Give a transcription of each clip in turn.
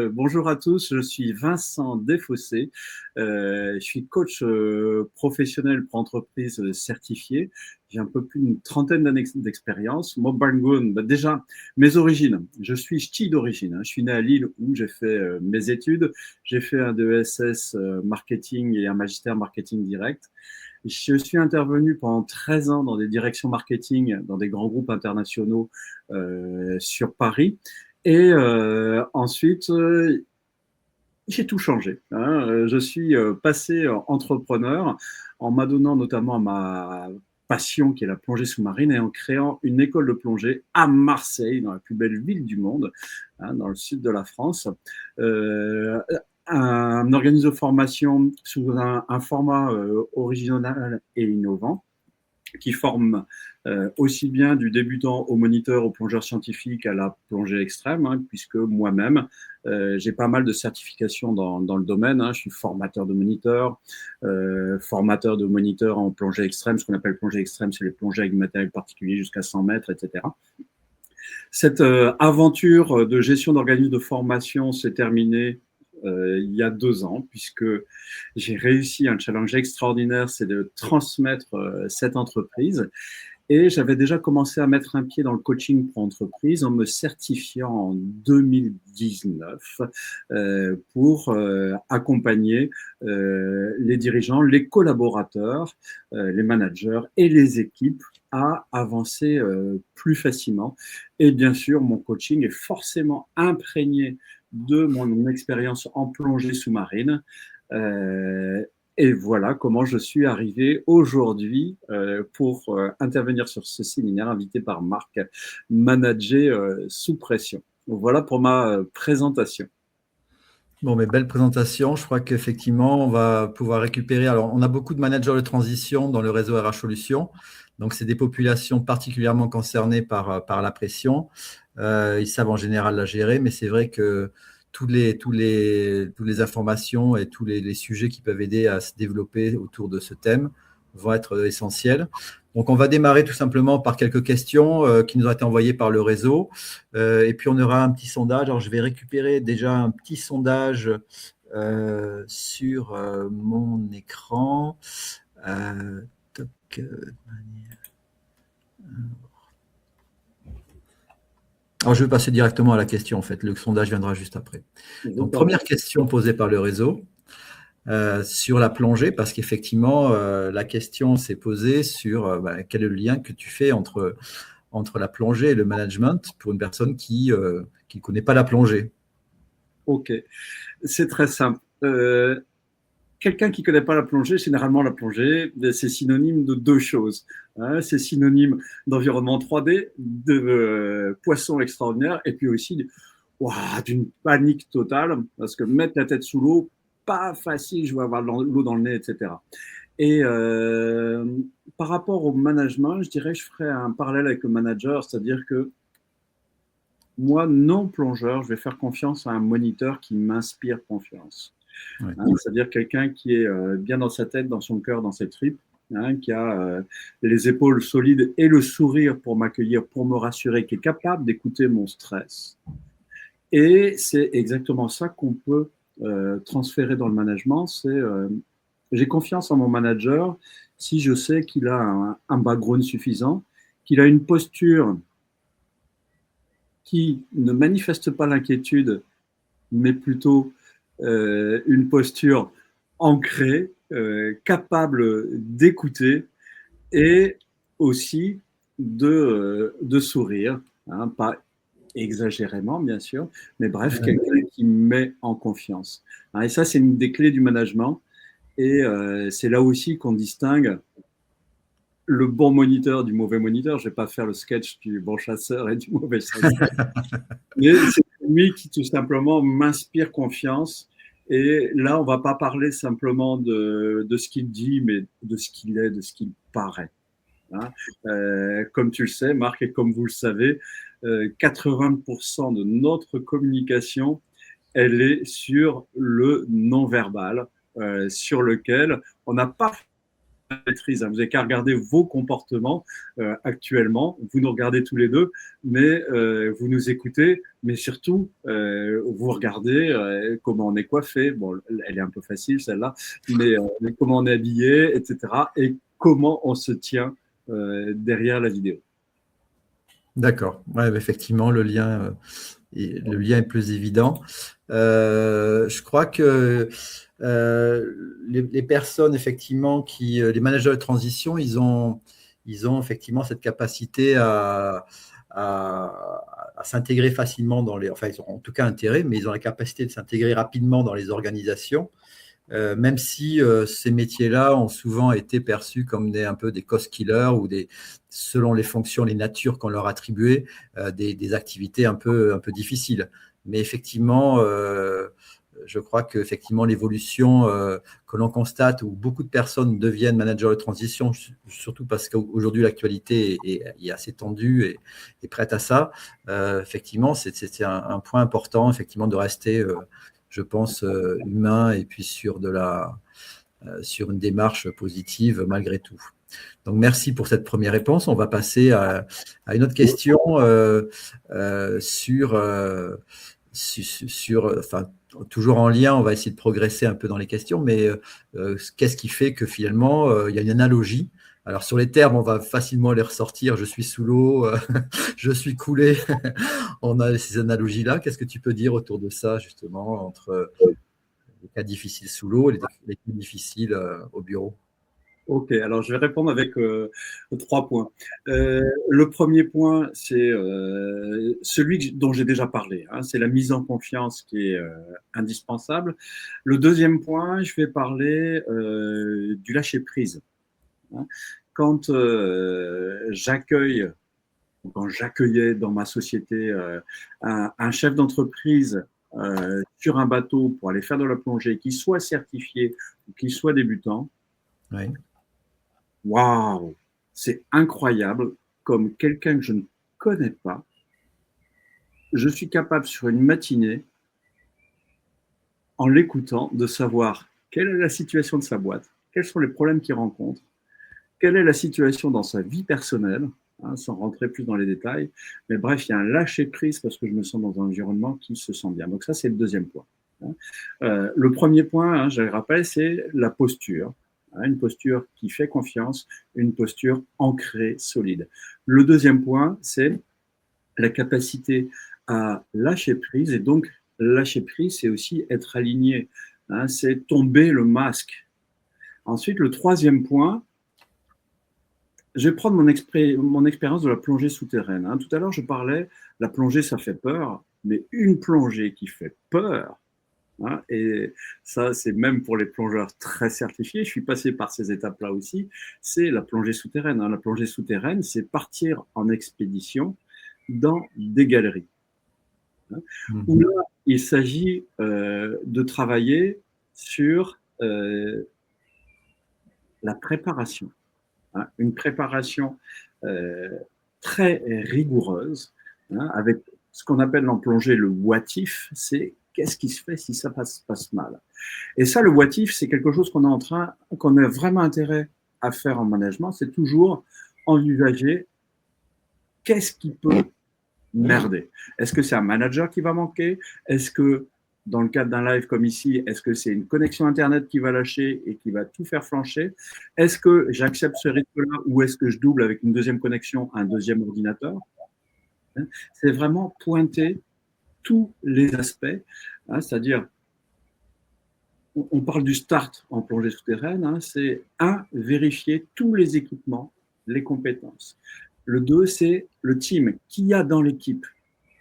Bonjour à tous, je suis Vincent Desfossés, je suis coach professionnel pour entreprise certifié. J'ai un peu plus d'une trentaine d'années d'expérience. Moi, Bangoon, déjà, mes origines, je suis ch'ti d'origine. Je suis né à Lille où j'ai fait mes études. J'ai fait un DESS marketing et un magistère marketing direct. Je suis intervenu pendant 13 ans dans des directions marketing, dans des grands groupes internationaux sur Paris. Et ensuite, j'ai tout changé. Je suis passé entrepreneur en m'adonnant notamment à ma passion qui est la plongée sous-marine et en créant une école de plongée à Marseille, dans la plus belle ville du monde, dans le sud de la France. Euh, un organisme de formation sous un format original et innovant qui forme aussi bien du débutant au moniteur, au plongeur scientifique, à la plongée extrême, puisque moi-même, j'ai pas mal de certifications dans le domaine. Je suis formateur de moniteurs en plongée extrême. Ce qu'on appelle plongée extrême, c'est les plongées avec du matériel particulier jusqu'à 100 mètres, etc. Cette aventure de gestion d'organismes de formation s'est terminée il y a 2 ans, puisque j'ai réussi un challenge extraordinaire, c'est de transmettre cette entreprise. Et j'avais déjà commencé à mettre un pied dans le coaching pour entreprise en me certifiant en 2019 pour accompagner les dirigeants, les collaborateurs, les managers et les équipes à avancer plus facilement. Et bien sûr, mon coaching est forcément imprégné de mon expérience en plongée sous-marine. Et voilà comment je suis arrivé aujourd'hui pour intervenir sur ce séminaire invité par Marc, Manager sous pression. Voilà pour ma présentation. Bon, mais belle présentation. Je crois qu'effectivement, on va pouvoir récupérer. Alors, on a beaucoup de managers de transition dans le réseau RH Solutions. Donc, c'est des populations particulièrement concernées par la pression. Ils savent en général la gérer, mais c'est vrai que toutes les informations et tous les sujets qui peuvent aider à se développer autour de ce thème vont être essentiels. Donc, on va démarrer tout simplement par quelques questions qui nous ont été envoyées par le réseau. Et puis, on aura un petit sondage. Alors, je vais récupérer déjà un petit sondage sur mon écran. Alors, je vais passer directement à la question, en fait. Le sondage viendra juste après. Donc, première question posée par le réseau. Sur la plongée, parce qu'effectivement, la question s'est posée sur quel est le lien que tu fais entre la plongée et le management pour une personne qui ne connaît pas la plongée. Ok, c'est très simple. Quelqu'un qui ne connaît pas la plongée, généralement la plongée, c'est synonyme de deux choses. C'est synonyme d'environnement 3D, de poissons extraordinaires, et puis aussi d'une panique totale, parce que mettre la tête sous l'eau, pas facile, je vais avoir l'eau dans le nez, etc. Et par rapport au management, je dirais que je ferais un parallèle avec le manager, c'est-à-dire que moi, non plongeur, je vais faire confiance à un moniteur qui m'inspire confiance. Ouais. C'est-à-dire quelqu'un qui est bien dans sa tête, dans son cœur, dans ses tripes, qui a les épaules solides et le sourire pour m'accueillir, pour me rassurer, qui est capable d'écouter mon stress. Et c'est exactement ça qu'on peut transférer dans le management. J'ai confiance en mon manager si je sais qu'il a un background suffisant, qu'il a une posture qui ne manifeste pas l'inquiétude, mais plutôt une posture ancrée, capable d'écouter et aussi de sourire, pas exagérément bien sûr, mais bref, quelqu'un qui met en confiance. Et ça, c'est une des clés du management et c'est là aussi qu'on distingue le bon moniteur du mauvais moniteur. Je ne vais pas faire le sketch du bon chasseur et du mauvais chasseur. Mais c'est lui qui tout simplement m'inspire confiance. Et là, on ne va pas parler simplement de ce qu'il dit, mais de ce qu'il est, de ce qu'il paraît. Comme tu le sais, Marc, et comme vous le savez, 80% de notre communication, elle est sur le non-verbal, sur lequel on n'a pas maîtrise. Vous n'avez qu'à regarder vos comportements actuellement. Vous nous regardez tous les deux, mais vous nous écoutez, mais surtout, vous regardez comment on est coiffé. Bon, elle est un peu facile, celle-là, mais comment on est habillé, etc. Et comment on se tient derrière la vidéo. D'accord. Ouais, effectivement, le lien est plus évident. Je crois que les personnes, effectivement, les managers de transition, ils ont effectivement cette capacité à s'intégrer facilement enfin, ils ont en tout cas intérêt, mais ils ont la capacité de s'intégrer rapidement dans les organisations. Même si ces métiers-là ont souvent été perçus comme un peu des cost killers ou selon les fonctions, les natures qu'on leur attribuait, des activités un peu difficiles. Mais effectivement, je crois que l'évolution que l'on constate où beaucoup de personnes deviennent managers de transition, surtout parce qu'aujourd'hui l'actualité est assez tendue et prête à ça, effectivement, c'est un point important effectivement de rester je pense, humain et puis sur une démarche positive malgré tout. Donc, merci pour cette première réponse. On va passer à une autre question enfin, toujours en lien, on va essayer de progresser un peu dans les questions, mais qu'est-ce qui fait que finalement, il y a une analogie? Alors, sur les termes, on va facilement les ressortir. Je suis sous l'eau, je suis coulé. On a ces analogies-là. Qu'est-ce que tu peux dire autour de ça, justement, entre les cas difficiles sous l'eau et les cas difficiles au bureau? Ok, alors je vais répondre avec 3 points. Le premier point, c'est celui dont j'ai déjà parlé, hein, c'est la mise en confiance qui est indispensable. Le deuxième point, je vais parler du lâcher-prise. Hein. Quand quand j'accueillais dans ma société un chef d'entreprise sur un bateau pour aller faire de la plongée, qu'il soit certifié ou qu'il soit débutant, Oui. waouh, c'est incroyable, comme quelqu'un que je ne connais pas, je suis capable sur une matinée, en l'écoutant, de savoir quelle est la situation de sa boîte, quels sont les problèmes qu'il rencontre, quelle est la situation dans sa vie personnelle, hein, sans rentrer plus dans les détails. Mais bref, il y a un lâcher-prise parce que je me sens dans un environnement qui se sent bien. Donc ça, c'est le deuxième point. Le premier point, hein, je le rappelle, c'est la posture. Une posture qui fait confiance, une posture ancrée, solide. Le deuxième point, c'est la capacité à lâcher prise. Et donc, lâcher prise, c'est aussi être aligné. Hein, c'est tomber le masque. Ensuite, le troisième point, je vais prendre mon expérience de la plongée souterraine. Hein. Tout à l'heure, je parlais, la plongée, ça fait peur, mais une plongée qui fait peur, hein, et ça, c'est même pour les plongeurs très certifiés, je suis passé par ces étapes-là aussi, c'est la plongée souterraine. Hein. La plongée souterraine, c'est partir en expédition dans des galeries. Hein, où là, il s'agit de travailler sur la préparation. Hein, une préparation très rigoureuse, hein, avec ce qu'on appelle en plongée le what if, c'est qu'est-ce qui se fait si ça passe mal. Et ça, le what if, c'est quelque chose qu'on a vraiment intérêt à faire en management, c'est toujours envisager qu'est-ce qui peut merder. Est-ce que c'est un manager qui va manquer? Est-ce que dans le cadre d'un live comme ici, est-ce que c'est une connexion Internet qui va lâcher et qui va tout faire flancher? Est-ce que j'accepte ce rythme-là ou est-ce que je double avec une deuxième connexion, un deuxième ordinateur? C'est vraiment pointer tous les aspects, hein, c'est-à-dire, on parle du start en plongée souterraine, hein, c'est vérifier tous les équipements, les compétences. Le 2, c'est le team, qui y a dans l'équipe.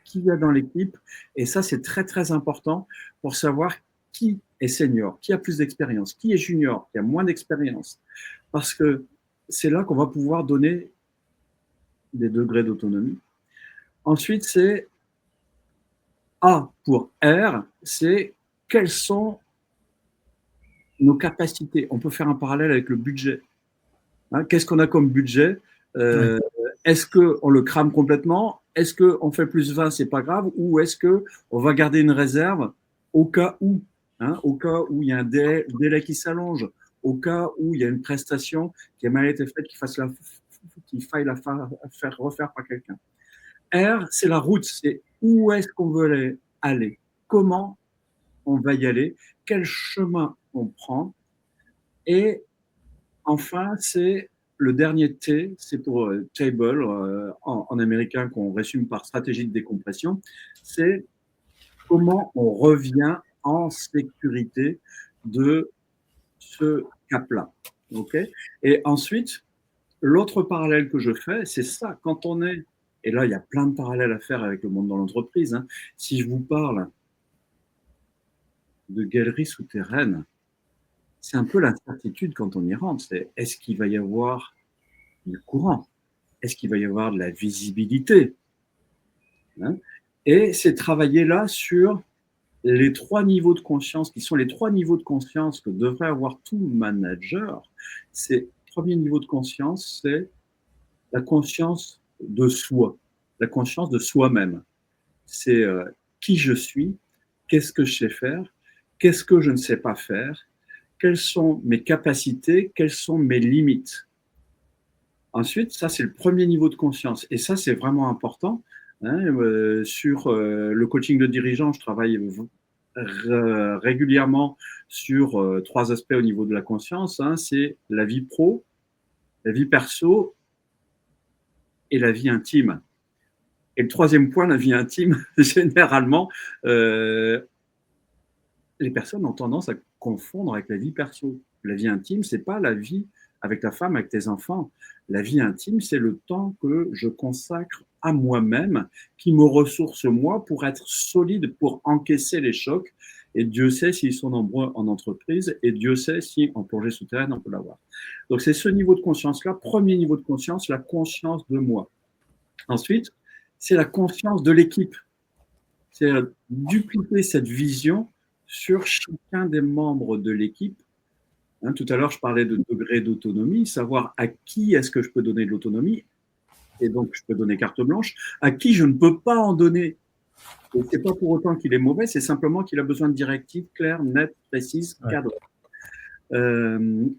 Qui y a dans l'équipe. Et ça, c'est très, très important pour savoir qui est senior, qui a plus d'expérience, qui est junior, qui a moins d'expérience. Parce que c'est là qu'on va pouvoir donner des degrés d'autonomie. Ensuite, c'est A pour R, c'est quelles sont nos capacités. On peut faire un parallèle avec le budget. Hein, qu'est-ce qu'on a comme budget? Oui. Est-ce qu'on le crame complètement? Est-ce qu'on fait plus 20, c'est pas grave? Ou est-ce qu'on va garder une réserve au cas où, hein, au cas où il y a un délai qui s'allonge, au cas où il y a une prestation qui a mal été faite, qu'il faille la faire refaire par quelqu'un. R, c'est la route, c'est où est-ce qu'on veut aller, comment on va y aller, quel chemin on prend. Et enfin, c'est le dernier T, c'est pour table en américain qu'on résume par stratégie de décompression, c'est comment on revient en sécurité de ce cap-là. Okay, et ensuite, l'autre parallèle que je fais, c'est ça, quand on est, et là il y a plein de parallèles à faire avec le monde dans l'entreprise, hein. Si je vous parle de galeries souterraines, c'est un peu l'incertitude quand on y rentre, c'est est-ce qu'il va y avoir du courant? Est-ce qu'il va y avoir de la visibilité, hein? Et c'est travailler là sur les 3 niveaux de conscience, qui sont les 3 niveaux de conscience que devrait avoir tout manager. C'est, premier niveau de conscience, c'est la conscience de soi, la conscience de soi-même. C'est qui je suis, qu'est-ce que je sais faire, qu'est-ce que je ne sais pas faire, quelles sont mes capacités, quelles sont mes limites. Ensuite, ça, c'est le premier niveau de conscience. Et ça, c'est vraiment important. Hein, sur le coaching de dirigeants, je travaille régulièrement sur 3 aspects au niveau de la conscience. Hein, c'est la vie pro, la vie perso et la vie intime. Et le troisième point, la vie intime, généralement, les personnes ont tendance à confondre avec la vie perso. La vie intime, c'est pas la vie avec ta femme, avec tes enfants. La vie intime, c'est le temps que je consacre à moi-même, qui me ressource moi pour être solide, pour encaisser les chocs. Et Dieu sait s'ils sont nombreux en entreprise, et Dieu sait si en plongée souterraine, on peut l'avoir. Donc c'est ce niveau de conscience-là, premier niveau de conscience, la conscience de moi. Ensuite, c'est la conscience de l'équipe. C'est dupliquer cette vision sur chacun des membres de l'équipe. Hein, tout à l'heure, je parlais de degré d'autonomie, savoir à qui est-ce que je peux donner de l'autonomie, et donc je peux donner carte blanche, à qui je ne peux pas en donner. Ce n'est pas pour autant qu'il est mauvais, c'est simplement qu'il a besoin de directives claires, nettes, précises, cadres.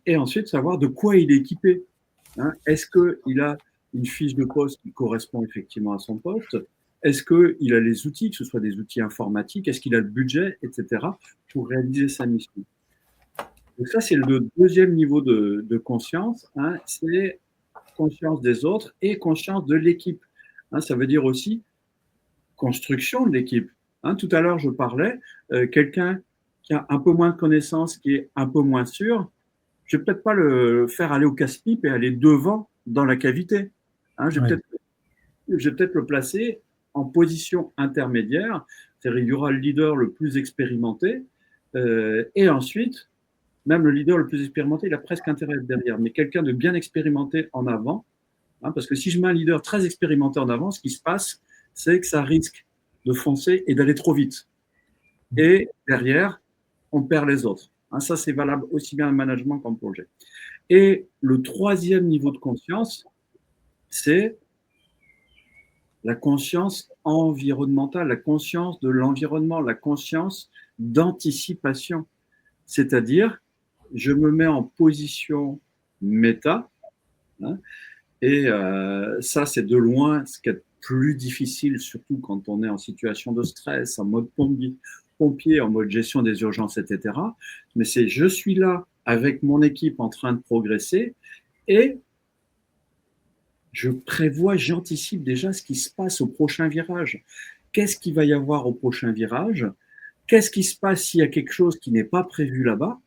Et ensuite, savoir de quoi il est équipé. Hein, est-ce qu'il a une fiche de poste qui correspond effectivement à son poste? Est-ce qu'il a les outils, que ce soit des outils informatiques? Est-ce qu'il a le budget, etc., pour réaliser sa mission? Donc ça, c'est le deuxième niveau de conscience. Hein, c'est conscience des autres et conscience de l'équipe. Hein, ça veut dire aussi construction de l'équipe. Hein, tout à l'heure, je parlais, quelqu'un qui a un peu moins de connaissances, qui est un peu moins sûr, je vais peut-être pas le faire aller au casse-pipe et aller devant dans la cavité. Hein, je vais peut-être le placer en position intermédiaire, c'est-à-dire il y aura le leader le plus expérimenté, et ensuite, même le leader le plus expérimenté, il a presque intérêt à être derrière, mais quelqu'un de bien expérimenté en avant, hein, parce que si je mets un leader très expérimenté en avant, ce qui se passe, c'est que ça risque de foncer et d'aller trop vite. Et derrière, on perd les autres. Hein, ça, c'est valable aussi bien en management qu'en projet. Et le troisième niveau de conscience, c'est la conscience environnementale, la conscience de l'environnement, la conscience d'anticipation. C'est-à-dire, je me mets en position méta, hein, et ça, c'est de loin ce qui est plus difficile, surtout quand on est en situation de stress, en mode pompier, en mode gestion des urgences, etc. Mais c'est je suis là avec mon équipe en train de progresser et je prévois, j'anticipe déjà ce qui se passe au prochain virage. Qu'est-ce qu'il va y avoir au prochain virage? Qu'est-ce qui se passe s'il y a quelque chose qui n'est pas prévu là-bas?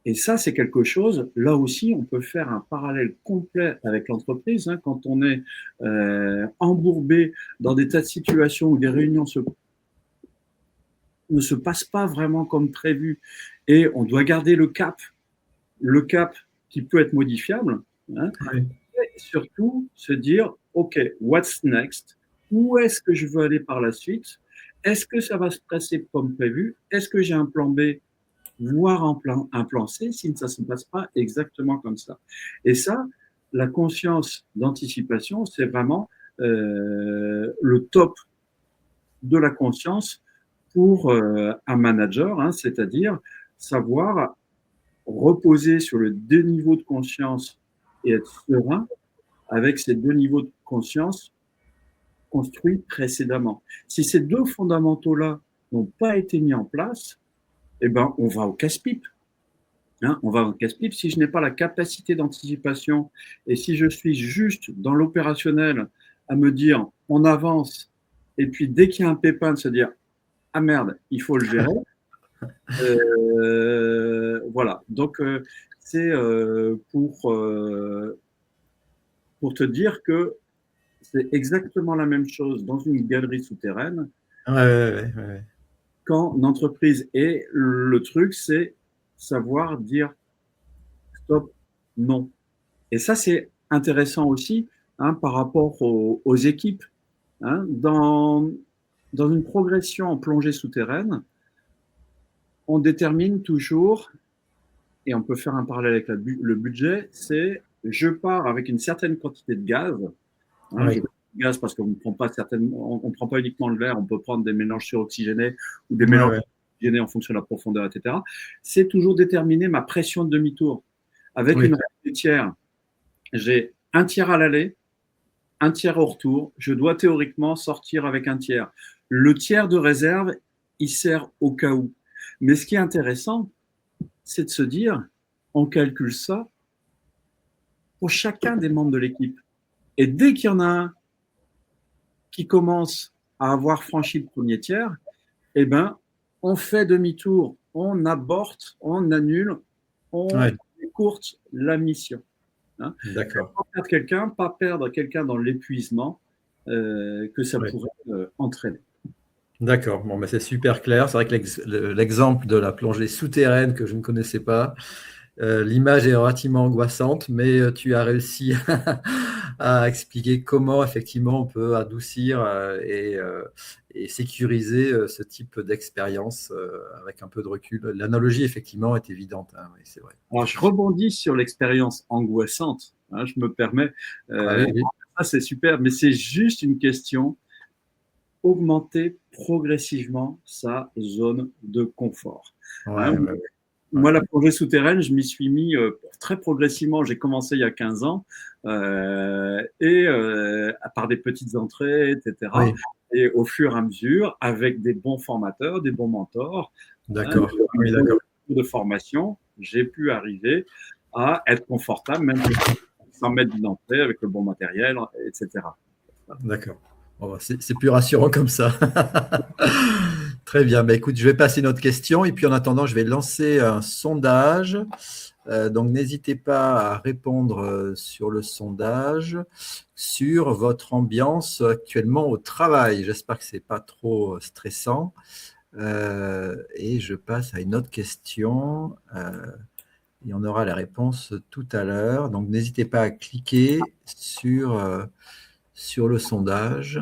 Et ça, c'est quelque chose, là aussi, on peut faire un parallèle complet avec l'entreprise. Hein, quand on est embourbé dans des tas de situations où des réunions ne se passent pas vraiment comme prévu et on doit garder le cap qui peut être modifiable, hein, oui. Et surtout se dire, OK, what's next? Où est-ce que je veux aller par la suite? Est-ce que ça va se passer comme prévu? Est-ce que j'ai un plan B, voire un plan C, si ça ne se passe pas exactement comme ça? Et ça, la conscience d'anticipation, c'est vraiment le top de la conscience pour un manager, hein, c'est-à-dire savoir reposer sur les deux niveaux de conscience et être serein avec ces deux niveaux de conscience construits précédemment. Si ces deux fondamentaux-là n'ont pas été mis en place, eh ben, on va au casse-pipe. Hein, on va au casse-pipe. Si je n'ai pas la capacité d'anticipation et si je suis juste dans l'opérationnel à me dire on avance et puis dès qu'il y a un pépin de se dire ah merde, il faut le gérer. Voilà. Donc c'est pour te dire que c'est exactement la même chose dans une galerie souterraine Ouais. quand l'entreprise. Et le truc, c'est savoir dire stop, non. Et ça, c'est intéressant aussi hein, par rapport aux équipes. Hein. Dans une progression en plongée souterraine, on détermine toujours, et on peut faire un parallèle avec le budget, c'est je pars avec une certaine quantité de gaz. Hein, Oui. Gaz parce qu'on ne prend pas on prend pas uniquement le verre, on peut prendre des mélanges suroxygénés ou des Ouais, mélanges ouais. oxygénés en fonction de la profondeur, etc. C'est toujours déterminer ma pression de demi-tour. Avec Oui. une règle des tiers, j'ai un tiers à l'aller, un tiers au retour. Je dois théoriquement sortir avec un tiers. Le tiers de réserve, il sert au cas où. Mais ce qui est intéressant, c'est de se dire, on calcule ça pour chacun des membres de l'équipe. Et dès qu'il y en a un qui commence à avoir franchi le premier tiers, eh ben, on fait demi-tour, on aborte, on annule, on Ouais. écourte la mission. Hein. D'accord. Pas perdre quelqu'un dans l'épuisement que ça Ouais. pourrait entraîner. D'accord. Bon, mais c'est super clair. C'est vrai que l'exemple de la plongée souterraine que je ne connaissais pas, l'image est relativement angoissante, mais tu as réussi à expliquer comment effectivement on peut adoucir et sécuriser ce type d'expérience avec un peu de recul. L'analogie effectivement est évidente, hein, oui, c'est vrai. Alors, je rebondis sur l'expérience angoissante. Hein, je me permets. Ah oui, oui. Ça, c'est super, mais c'est juste une question augmenter progressivement sa zone de confort. Hein, Ouais, ouais, ouais. moi, la plongée souterraine, je m'y suis mis très progressivement. J'ai commencé il y a 15 ans par des petites entrées, etc. Oui, Et au fur et à mesure, avec des bons formateurs, des bons mentors, hein, d'accord. Oui, d'accord. de formation, j'ai pu arriver à être confortable, même 100 mètres d'entrée avec le bon matériel, etc. D'accord. Bon, bah, c'est plus rassurant comme ça. Très bien. Bah, écoute, je vais passer une autre question et puis en attendant, je vais lancer un sondage. Donc, n'hésitez pas à répondre sur le sondage sur votre ambiance actuellement au travail. J'espère que ce n'est pas trop stressant. Et je passe à une autre question. Et on aura la réponse tout à l'heure. Donc, n'hésitez pas à cliquer sur le sondage.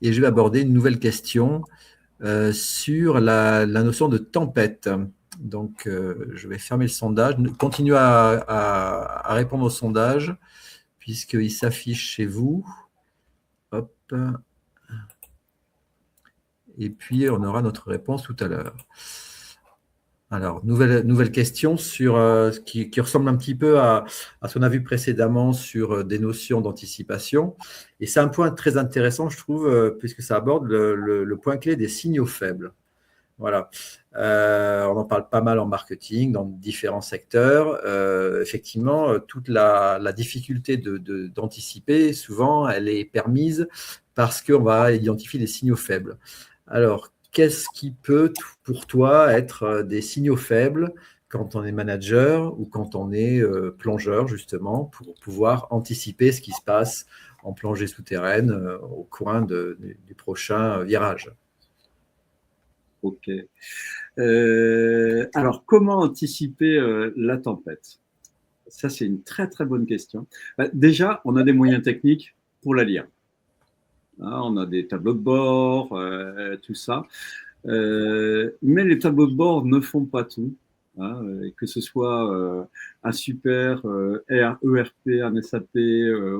Et je vais aborder une nouvelle question sur la notion de tempête. Donc, je vais fermer le sondage. Continuez à répondre au sondage puisqu'il s'affiche chez vous. Hop. Et puis, on aura notre réponse tout à l'heure. Alors, nouvelle question sur qui ressemble un petit peu à ce qu'on a vu précédemment sur des notions d'anticipation. Et c'est un point très intéressant, je trouve, puisque ça aborde le point clé des signaux faibles. Voilà. On en parle pas mal en marketing, dans différents secteurs. Effectivement, toute la difficulté d'anticiper, souvent, elle est permise parce qu'on va identifier des signaux faibles. Alors, qu'est-ce qui peut, pour toi, être des signaux faibles quand on est manager ou quand on est plongeur, justement, pour pouvoir anticiper ce qui se passe en plongée souterraine au coin du prochain virage? Ok. Alors, comment anticiper la tempête? Ça, c'est une très, très bonne question. Déjà, on a des moyens techniques pour la lire. Hein, on a des tableaux de bord, tout ça. Mais les tableaux de bord ne font pas tout. Hein, que ce soit un super ERP, un SAP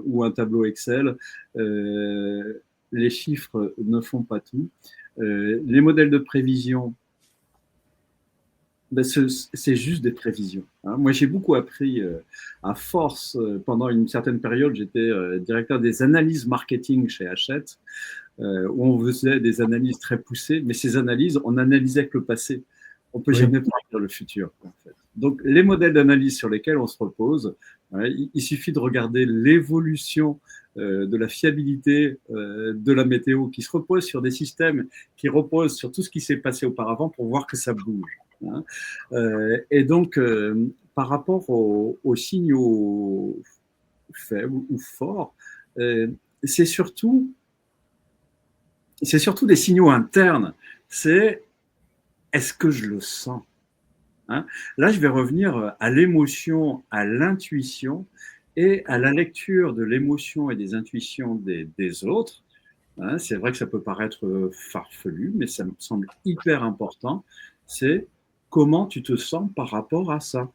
ou un tableau Excel, les chiffres ne font pas tout. Les modèles de prévision Ben, c'est juste des prévisions. Hein. Moi, j'ai beaucoup appris à force. Pendant une certaine période, j'étais directeur des analyses marketing chez Hachette, où on faisait des analyses très poussées. Mais ces analyses, on analysait que le passé. On ne peut Oui, jamais prédire le futur, en fait. Donc, les modèles d'analyse sur lesquels on se repose, ouais, il suffit de regarder l'évolution de la fiabilité de la météo qui se repose sur des systèmes qui reposent sur tout ce qui s'est passé auparavant pour voir que ça bouge. Hein. Et donc, par rapport aux signaux faibles ou forts, euh, c'est surtout, c'est surtout des signaux internes. C'est est-ce que je le sens? Hein. Là, je vais revenir à l'émotion, à l'intuition et à la lecture de l'émotion et des intuitions des autres. Hein. C'est vrai que ça peut paraître farfelu, mais ça me semble hyper important. C'est comment tu te sens par rapport à ça.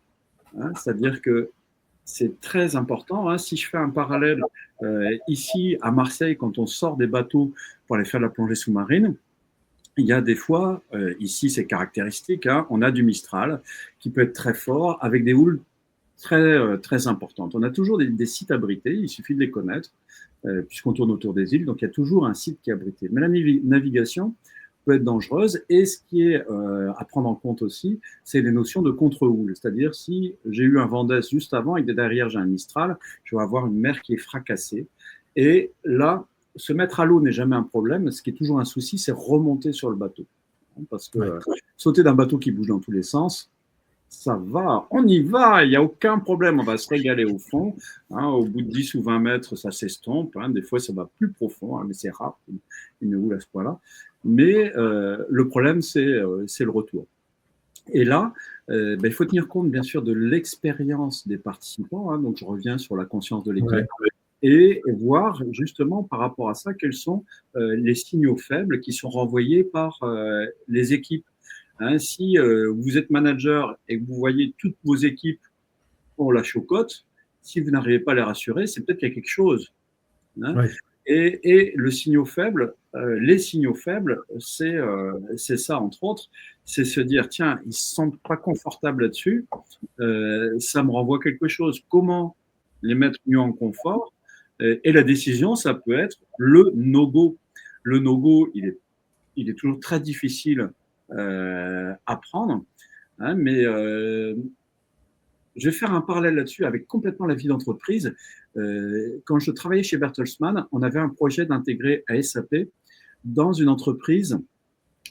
Hein. C'est-à-dire que c'est très important. Hein. Si je fais un parallèle ici à Marseille, quand on sort des bateaux pour aller faire de la plongée sous-marine, il y a des fois, ici c'est caractéristique, hein, on a du Mistral qui peut être très fort avec des houles très importantes. On a toujours des sites abrités, il suffit de les connaître, puisqu'on tourne autour des îles, donc il y a toujours un site qui est abrité. Mais la navigation peut être dangereuse, et ce qui est à prendre en compte aussi, c'est les notions de contre-houle. C'est-à-dire, si j'ai eu un vent d'est juste avant et que derrière j'ai un Mistral, je vais avoir une mer qui est fracassée. Et là, se mettre à l'eau n'est jamais un problème. Ce qui est toujours un souci, c'est remonter sur le bateau. Parce que ouais. sauter d'un bateau qui bouge dans tous les sens, ça va, on y va, il n'y a aucun problème, on va se régaler au fond. Hein, au bout de 10 ou 20 mètres, ça s'estompe. Hein, des fois, ça va plus profond, hein, mais c'est rare une houle à ce point-là. Mais le problème, c'est le retour. Et là, ben, il faut tenir compte, bien sûr, de l'expérience des participants. Hein, donc, je reviens sur la conscience de l'équipe. Ouais. Et voir justement par rapport à ça quels sont les signaux faibles qui sont renvoyés par les équipes. Hein, si vous êtes manager et que vous voyez toutes vos équipes ont la chocotte, si vous n'arrivez pas à les rassurer, c'est peut-être qu'il y a quelque chose. Hein. Ouais. Et le signal faible, les signaux faibles, c'est ça entre autres, c'est se dire tiens, ils ne se sentent pas confortables là-dessus, ça me renvoie quelque chose. Comment les mettre mieux en confort? Et la décision, ça peut être le no-go. Le no-go, il est toujours très difficile à prendre, hein, mais je vais faire un parallèle là-dessus avec complètement la vie d'entreprise. Quand je travaillais chez Bertelsmann, on avait un projet d'intégrer à SAP dans une entreprise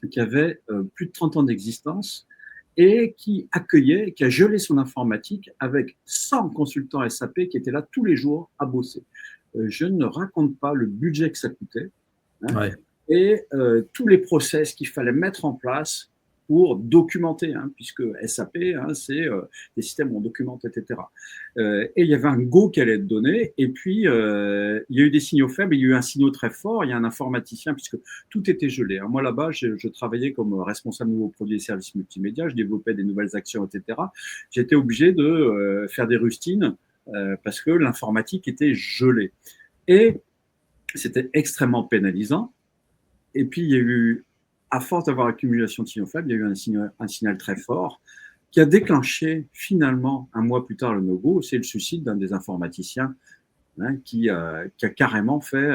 qui avait plus de 30 ans d'existence et qui accueillait, qui a gelé son informatique avec 100 consultants SAP qui étaient là tous les jours à bosser. Je ne raconte pas le budget que ça coûtait, hein, Ouais. et tous les process qu'il fallait mettre en place pour documenter, hein, puisque SAP, hein, c'est des systèmes où on documente, etc. Et il y avait un go qui allait être donné, et puis il y a eu des signaux faibles, il y a eu un signal très fort, il y a un informaticien, puisque tout était gelé. Hein. Moi, là-bas, je travaillais comme responsable nouveaux produits et services multimédia, je développais des nouvelles actions, etc. J'étais obligé de faire des rustines parce que l'informatique était gelée. Et c'était extrêmement pénalisant. Et puis, il y a eu, à force d'avoir accumulation de signaux faibles, il y a eu un signal très fort qui a déclenché finalement, un mois plus tard, le no-go. C'est le suicide d'un des informaticiens, hein, qui a carrément fait,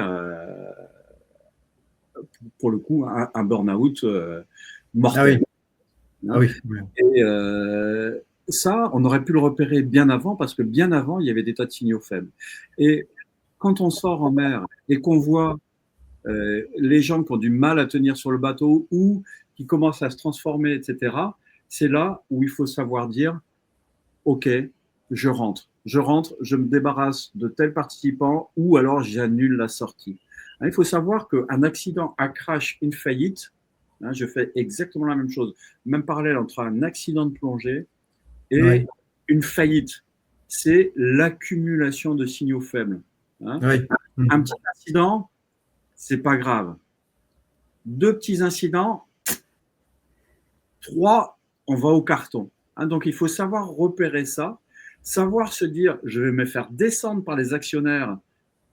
pour le coup, un burn-out Ah mortel. oui. Ah Hein. oui. Et ça, on aurait pu le repérer bien avant, parce que bien avant, il y avait des tas de signaux faibles. Et quand on sort en mer et qu'on voit les gens qui ont du mal à tenir sur le bateau ou qui commencent à se transformer, etc., c'est là où il faut savoir dire, OK, je rentre. Je rentre, je me débarrasse de tel participant ou alors j'annule la sortie. Hein, il faut savoir qu'un accident, un crash, une faillite, hein, je fais exactement la même chose. Même parallèle entre un accident de plongée et Ouais. une faillite. C'est l'accumulation de signaux faibles. Hein. Ouais. Un petit incident, c'est pas grave. Deux petits incidents, trois, on va au carton. Hein, donc, il faut savoir repérer ça, savoir se dire, je vais me faire descendre par les actionnaires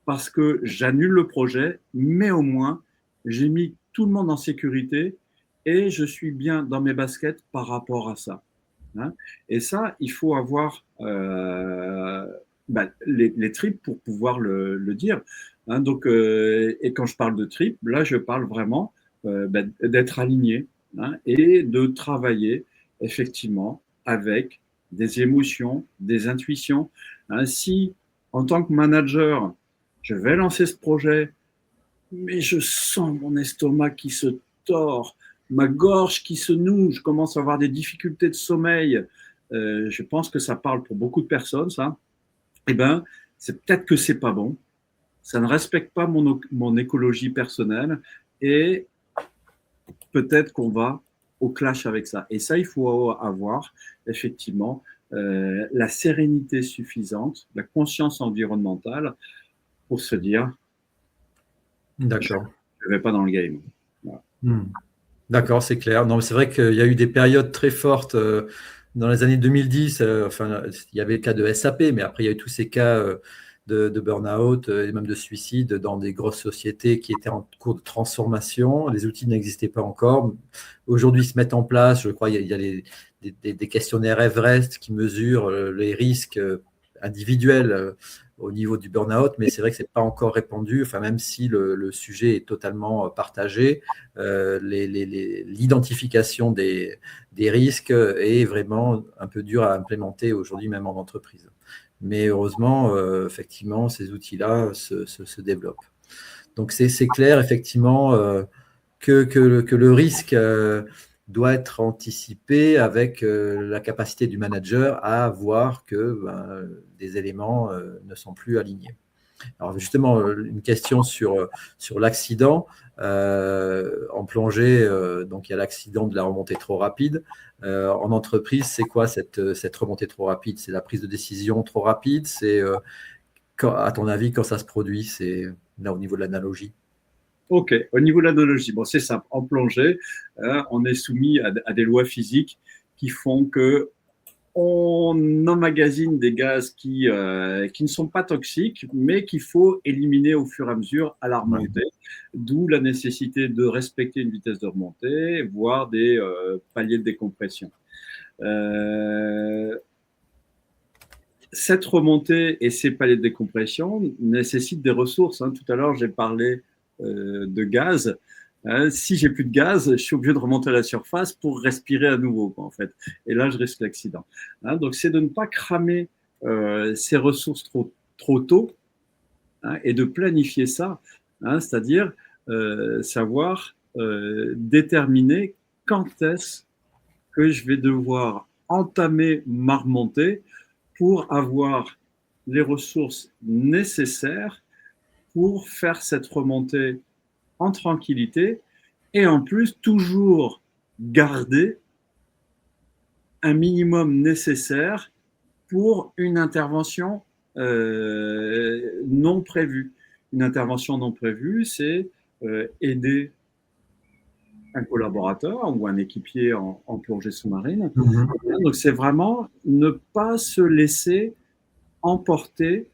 parce que j'annule le projet, mais au moins, j'ai mis tout le monde en sécurité et je suis bien dans mes baskets par rapport à ça. hein. Et ça, il faut avoir les tripes pour pouvoir le dire, hein. Donc, et quand je parle de tripes, là, je parle vraiment d'être aligné, hein, et de travailler effectivement avec des émotions, des intuitions, hein. Si, en tant que manager, je vais lancer ce projet, mais je sens mon estomac qui se tord, ma gorge qui se noue, je commence à avoir des difficultés de sommeil. Je pense que ça parle pour beaucoup de personnes, ça. Eh ben, c'est peut-être que c'est pas bon. Ça ne respecte pas mon écologie personnelle et peut-être qu'on va au clash avec ça. Et ça, il faut avoir effectivement la sérénité suffisante, la conscience environnementale pour se dire, je D'accord. ne vais pas dans le game. Voilà. Hmm. D'accord, c'est clair. Non, mais c'est vrai qu'il y a eu des périodes très fortes dans les années 2010. Enfin, il y avait le cas de SAP, mais après, il y a eu tous ces cas de burn-out et même de suicide dans des grosses sociétés qui étaient en cours de transformation. Les outils n'existaient pas encore. Aujourd'hui, ils se mettent en place. Je crois qu'il y a des questionnaires Everest qui mesurent les risques individuels au niveau du burn-out, mais c'est vrai que ce n'est pas encore répandu. Enfin, même si le sujet est totalement partagé, l'identification des risques est vraiment un peu dur à implémenter aujourd'hui, même en entreprise. Mais heureusement, effectivement, ces outils-là se développent. Donc, c'est clair, effectivement, que le risque doit être anticipé avec la capacité du manager à voir que des éléments ne sont plus alignés. Alors justement, une question sur l'accident. En plongée, donc il y a l'accident de la remontée trop rapide. En entreprise, c'est quoi cette remontée trop rapide? C'est la prise de décision trop rapide? C'est, à ton avis, quand ça se produit, c'est là au niveau de l'analogie? Ok, au niveau de l'analogie, bon, c'est simple. En plongée, on est soumis à des lois physiques qui font que on emmagasine des gaz qui ne sont pas toxiques, mais qu'il faut éliminer au fur et à mesure à la Ouais. remontée, d'où la nécessité de respecter une vitesse de remontée, voire des paliers de décompression. Euh, cette remontée et ces paliers de décompression nécessitent des ressources, hein. Tout à l'heure, j'ai parlé de gaz. Si j'ai plus de gaz, je suis obligé de remonter à la surface pour respirer à nouveau, quoi, en fait. Et là, je risque l'accident, hein. Donc, c'est de ne pas cramer ces ressources trop tôt, hein, et de planifier ça, hein, c'est-à-dire savoir déterminer quand est-ce que je vais devoir entamer ma remontée pour avoir les ressources nécessaires pour faire cette remontée en tranquillité et en plus toujours garder un minimum nécessaire pour une intervention non prévue. Une intervention non prévue, c'est aider un collaborateur ou un équipier en plongée sous-marine. Mhm. Donc c'est vraiment ne pas se laisser emporter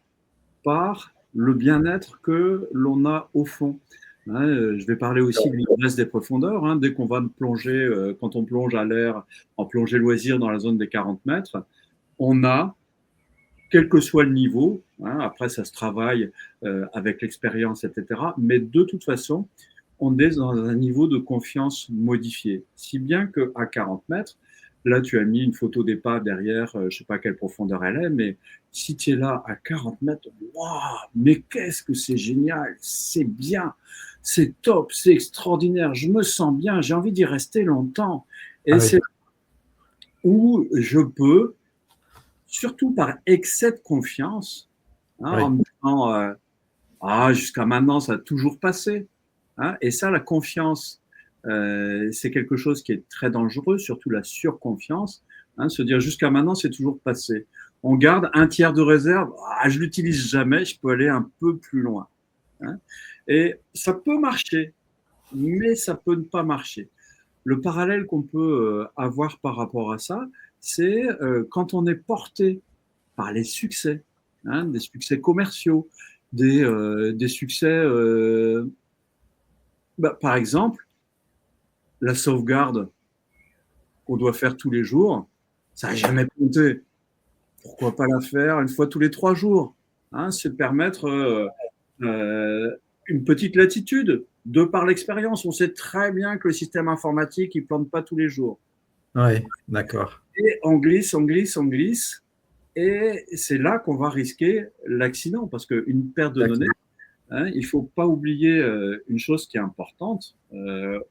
par le bien-être que l'on a au fond. Hein, je vais parler aussi de l'ivresse des profondeurs, hein. Dès qu'on va plonger, quand on plonge à l'air en plongée loisir dans la zone des 40 mètres, on a, quel que soit le niveau, hein, après ça se travaille avec l'expérience, etc., mais de toute façon, on est dans un niveau de confiance modifié. Si bien qu'à 40 mètres, là tu as mis une photo d'épave derrière, je ne sais pas quelle profondeur elle est, mais si tu es là à 40 mètres, waouh, mais qu'est-ce que c'est génial, c'est bien, c'est top, c'est extraordinaire, je me sens bien, j'ai envie d'y rester longtemps. Et Ah oui. c'est où je peux, surtout par excès de confiance, hein, en Oui. me disant ah, jusqu'à maintenant, ça a toujours passé, hein. Et ça, la confiance, c'est quelque chose qui est très dangereux, surtout la surconfiance, hein, se dire jusqu'à maintenant, c'est toujours passé. On garde un tiers de réserve, ah, je l'utilise jamais, je peux aller un peu plus loin, hein. Et ça peut marcher, mais ça peut ne pas marcher. Le parallèle qu'on peut avoir par rapport à ça, c'est quand on est porté par les succès, hein, des succès commerciaux, des succès, par exemple, la sauvegarde qu'on doit faire tous les jours. Ça n'a jamais compté. Pourquoi pas la faire une fois tous les 3 jours, hein, se permettre une petite latitude, de par l'expérience. On sait très bien que le système informatique, il ne plante pas tous les jours. Oui, d'accord. Et on glisse, on glisse, on glisse. Et c'est là qu'on va risquer l'accident, parce qu'une perte de données, hein, il ne faut pas oublier une chose qui est importante.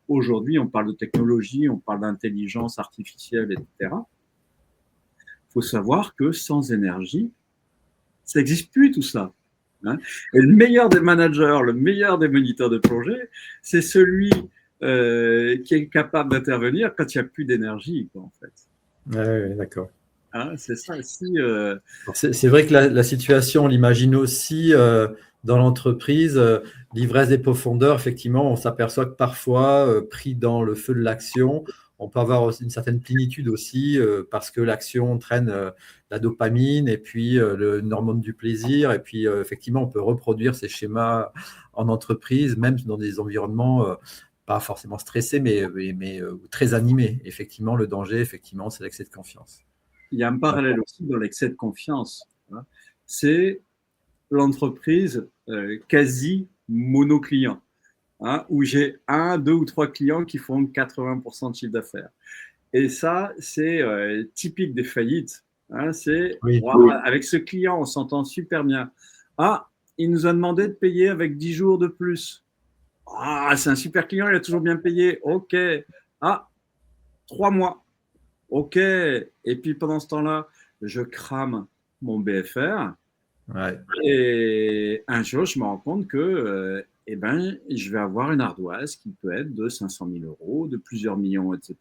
Aujourd'hui, on parle de technologie, on parle d'intelligence artificielle, etc. Il faut savoir que sans énergie, ça n'existe plus tout ça. Hein. Et le meilleur des managers, le meilleur des moniteurs de plongée, c'est celui qui est capable d'intervenir quand il n'y a plus d'énergie, en fait. Oui, d'accord. Hein, c'est ça aussi. C'est vrai que la situation, on l'imagine aussi dans l'entreprise, l'ivresse des profondeurs, effectivement, on s'aperçoit que parfois, pris dans le feu de l'action, on peut avoir une certaine plénitude aussi parce que l'action entraîne la dopamine et puis une hormone du plaisir. Et puis, effectivement, on peut reproduire ces schémas en entreprise, même dans des environnements pas forcément stressés, mais très animés. Effectivement, le danger, effectivement, c'est l'excès de confiance. Il y a un parallèle aussi dans l'excès de confiance. Hein. C'est l'entreprise quasi monoclient, hein, où j'ai 1, 2 ou 3 clients qui font 80% de chiffre d'affaires. Et ça, c'est typique des faillites. Hein, c'est Oui. wow, avec ce client, on s'entend super bien. Ah, il nous a demandé de payer avec 10 jours de plus. Ah, c'est un super client, il a toujours bien payé. OK. Ah, 3 mois. OK. Et puis pendant ce temps-là, je crame mon BFR. Ouais. Et un jour, je me rends compte que eh ben, je vais avoir une ardoise qui peut être de 500 000 euros, de plusieurs millions, etc.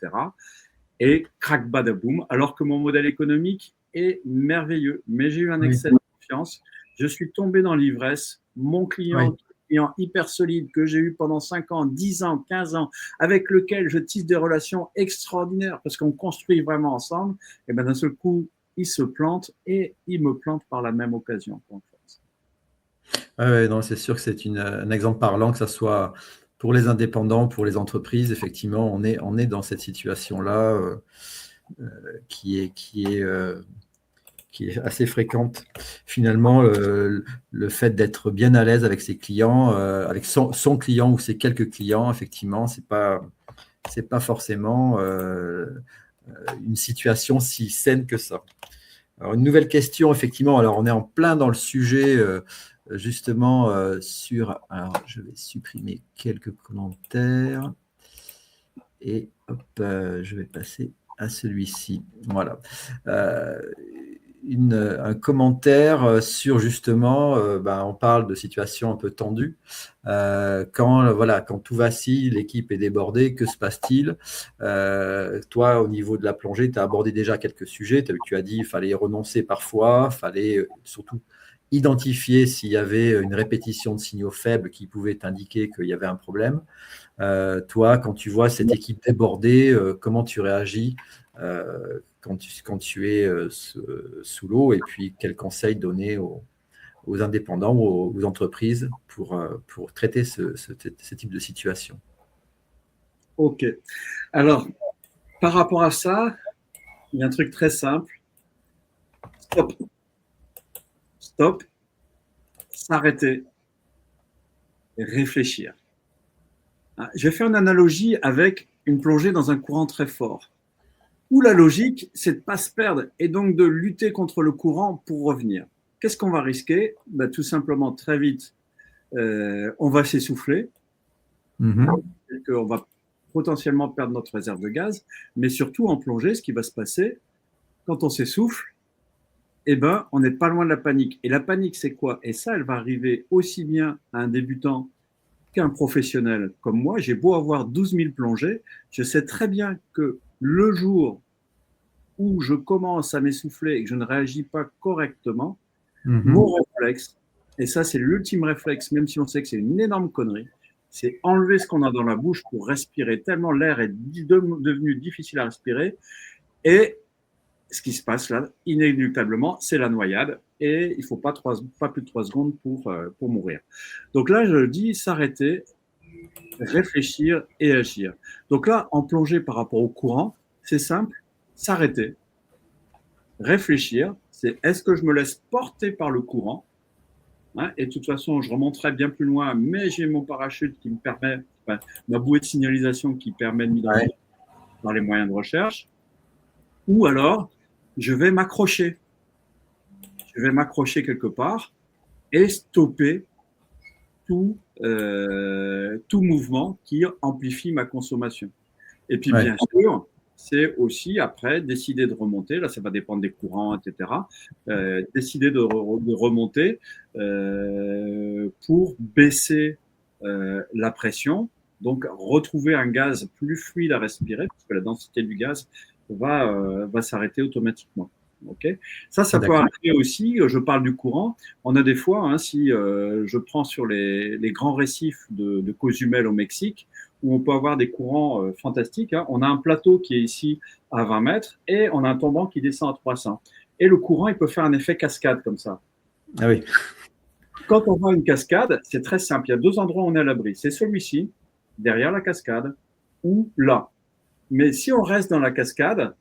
Et crac, badaboum, alors que mon modèle économique est merveilleux. Mais j'ai eu un excès de confiance. Je suis tombé dans l'ivresse. Mon client, client hyper solide que j'ai eu pendant 5 ans, 10 ans, 15 ans, avec lequel je tisse des relations extraordinaires parce qu'on construit vraiment ensemble, et ben d'un seul coup, il se plante et il me plante par la même occasion. En fait. Ouais, non, c'est sûr que c'est un exemple parlant, que ce soit pour les indépendants, pour les entreprises. Effectivement, on est dans cette situation-là qui est assez fréquente. Finalement, le fait d'être bien à l'aise avec ses clients, avec son client ou ses quelques clients, effectivement, c'est pas forcément une situation si saine que ça. Alors, une nouvelle question, effectivement. Alors, on est en plein dans le sujet, justement, sur... Alors, je vais supprimer quelques commentaires. Et hop, je vais passer à celui-ci. Voilà. Un commentaire sur, justement, on parle de situation un peu tendue. Quand tout vacille, l'équipe est débordée, que se passe-t-il? Toi, au niveau de la plongée, tu as abordé déjà quelques sujets. Tu as dit qu'il fallait renoncer parfois, il fallait surtout identifier s'il y avait une répétition de signaux faibles qui pouvaient t'indiquer qu'il y avait un problème. Toi, quand tu vois cette équipe débordée, comment tu réagis quand tu es sous l'eau, et puis quels conseils donner aux indépendants ou aux entreprises pour traiter ce type de situation? OK. Alors, par rapport à ça, il y a un truc très simple. Stop. Stop. S'arrêter. Et réfléchir. Je vais faire une analogie avec une plongée dans un courant très fort, où la logique, c'est de ne pas se perdre et donc de lutter contre le courant pour revenir. Qu'est-ce qu'on va risquer? Tout simplement, très vite, on va s'essouffler, on va potentiellement perdre notre réserve de gaz, mais surtout en plongée, ce qui va se passer, quand on s'essouffle, eh ben, on n'est pas loin de la panique. Et la panique, c'est quoi? Et ça, elle va arriver aussi bien à un débutant qu'un professionnel comme moi. J'ai beau avoir 12 000 plongées, je sais très bien que le jour où je commence à m'essouffler et que je ne réagis pas correctement, mon réflexe, et ça c'est l'ultime réflexe, même si on sait que c'est une énorme connerie, c'est enlever ce qu'on a dans la bouche pour respirer, tellement l'air est devenu difficile à respirer. Et ce qui se passe là, inéluctablement, c'est la noyade. Et il ne faut pas plus de 3 secondes pour mourir. Donc là, je dis s'arrêter, réfléchir et agir. Donc là, en plongée par rapport au courant, c'est simple, s'arrêter. Réfléchir, c'est est-ce que je me laisse porter par le courant, hein, et de toute façon, je remonterai bien plus loin, mais j'ai mon parachute qui me permet, enfin, ma bouée de signalisation qui permet de m'identifier dans les moyens de recherche, ou alors je vais m'accrocher. Je vais m'accrocher quelque part et stopper tout mouvement qui amplifie ma consommation. Et puis, bien sûr, c'est aussi après décider de remonter. Là, ça va dépendre des courants, etc. Décider de remonter pour baisser la pression. Donc, retrouver un gaz plus fluide à respirer, parce que la densité du gaz va s'arrêter automatiquement. Okay, ça peut arriver aussi. Je parle du courant. On a des fois, hein, si je prends sur les grands récifs de Cozumel au Mexique, où on peut avoir des courants fantastiques. Hein. On a un plateau qui est ici à 20 mètres et on a un tombant qui descend à 300. Et le courant, il peut faire un effet cascade comme ça. Ah oui. Quand on voit une cascade, c'est très simple. Il y a deux endroits où on est à l'abri. C'est celui-ci, derrière la cascade, ou là. Mais si on reste dans la cascade,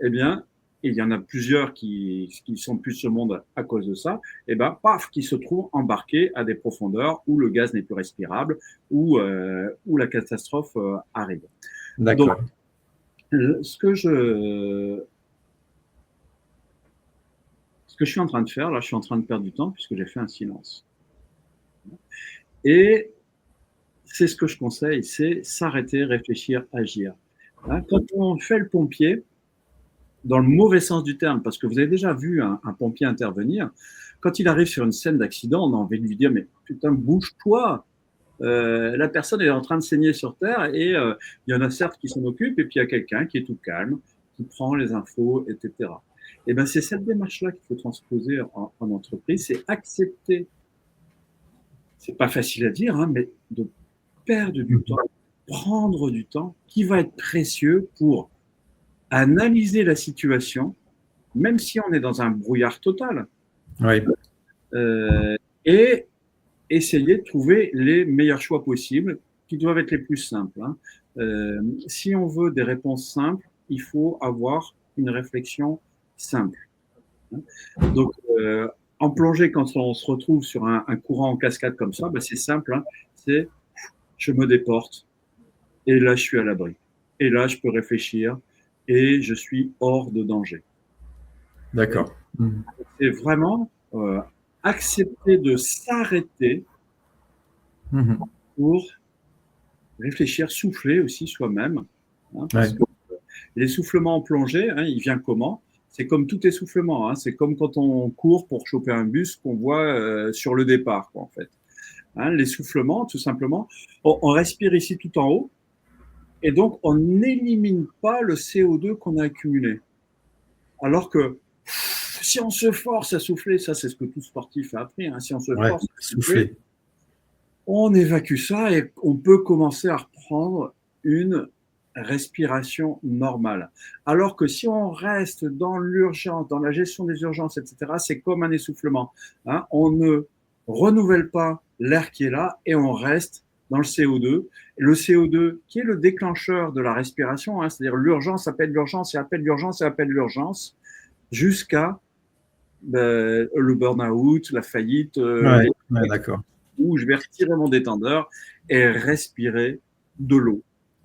eh bien, il y en a plusieurs qui sont plus ce monde à cause de ça, et ben, paf, qui se trouvent embarqués à des profondeurs où le gaz n'est plus respirable, où la catastrophe arrive. D'accord. Donc, ce que je suis en train de faire, là, je suis en train de perdre du temps puisque j'ai fait un silence. Et c'est ce que je conseille, c'est s'arrêter, réfléchir, agir. Hein, quand on fait le pompier, dans le mauvais sens du terme, parce que vous avez déjà vu un pompier intervenir, quand il arrive sur une scène d'accident, on a envie de lui dire, mais putain, bouge-toi, la personne est en train de saigner sur terre et il y en a certes qui s'en occupent et puis il y a quelqu'un qui est tout calme, qui prend les infos, etc. Et ben c'est cette démarche-là qu'il faut transposer en entreprise, c'est accepter, c'est pas facile à dire, hein, mais de perdre du temps, prendre du temps qui va être précieux pour analyser la situation, même si on est dans un brouillard total, oui. Et essayer de trouver les meilleurs choix possibles, qui doivent être les plus simples. Hein. Si on veut des réponses simples, il faut avoir une réflexion simple. Hein. Donc, en plongée, quand on se retrouve sur un courant en cascade comme ça, ben c'est simple, hein, c'est je me déporte, et là, je suis à l'abri. Et là, je peux réfléchir, et je suis hors de danger. D'accord. C'est vraiment accepter de s'arrêter pour réfléchir, souffler aussi soi-même. Hein, parce que l'essoufflement en plongée, hein, il vient comment? C'est comme tout essoufflement. Hein, c'est comme quand on court pour choper un bus qu'on voit sur le départ, quoi, en fait. Hein, l'essoufflement, tout simplement, on respire ici tout en haut, et donc on n'élimine pas le CO2 qu'on a accumulé. Alors que si on se force à souffler, ça c'est ce que tout sportif a appris, hein, si on se force à souffler, on évacue ça et on peut commencer à reprendre une respiration normale. Alors que si on reste dans l'urgence, dans la gestion des urgences, etc., c'est comme un essoufflement. Hein, on ne renouvelle pas l'air qui est là et on reste dans le CO2. Le CO2 qui est le déclencheur de la respiration, hein, c'est-à-dire l'urgence appelle l'urgence et appelle l'urgence et appelle l'urgence jusqu'à le burn-out, la faillite, d'accord. où je vais retirer mon détendeur et respirer de l'eau.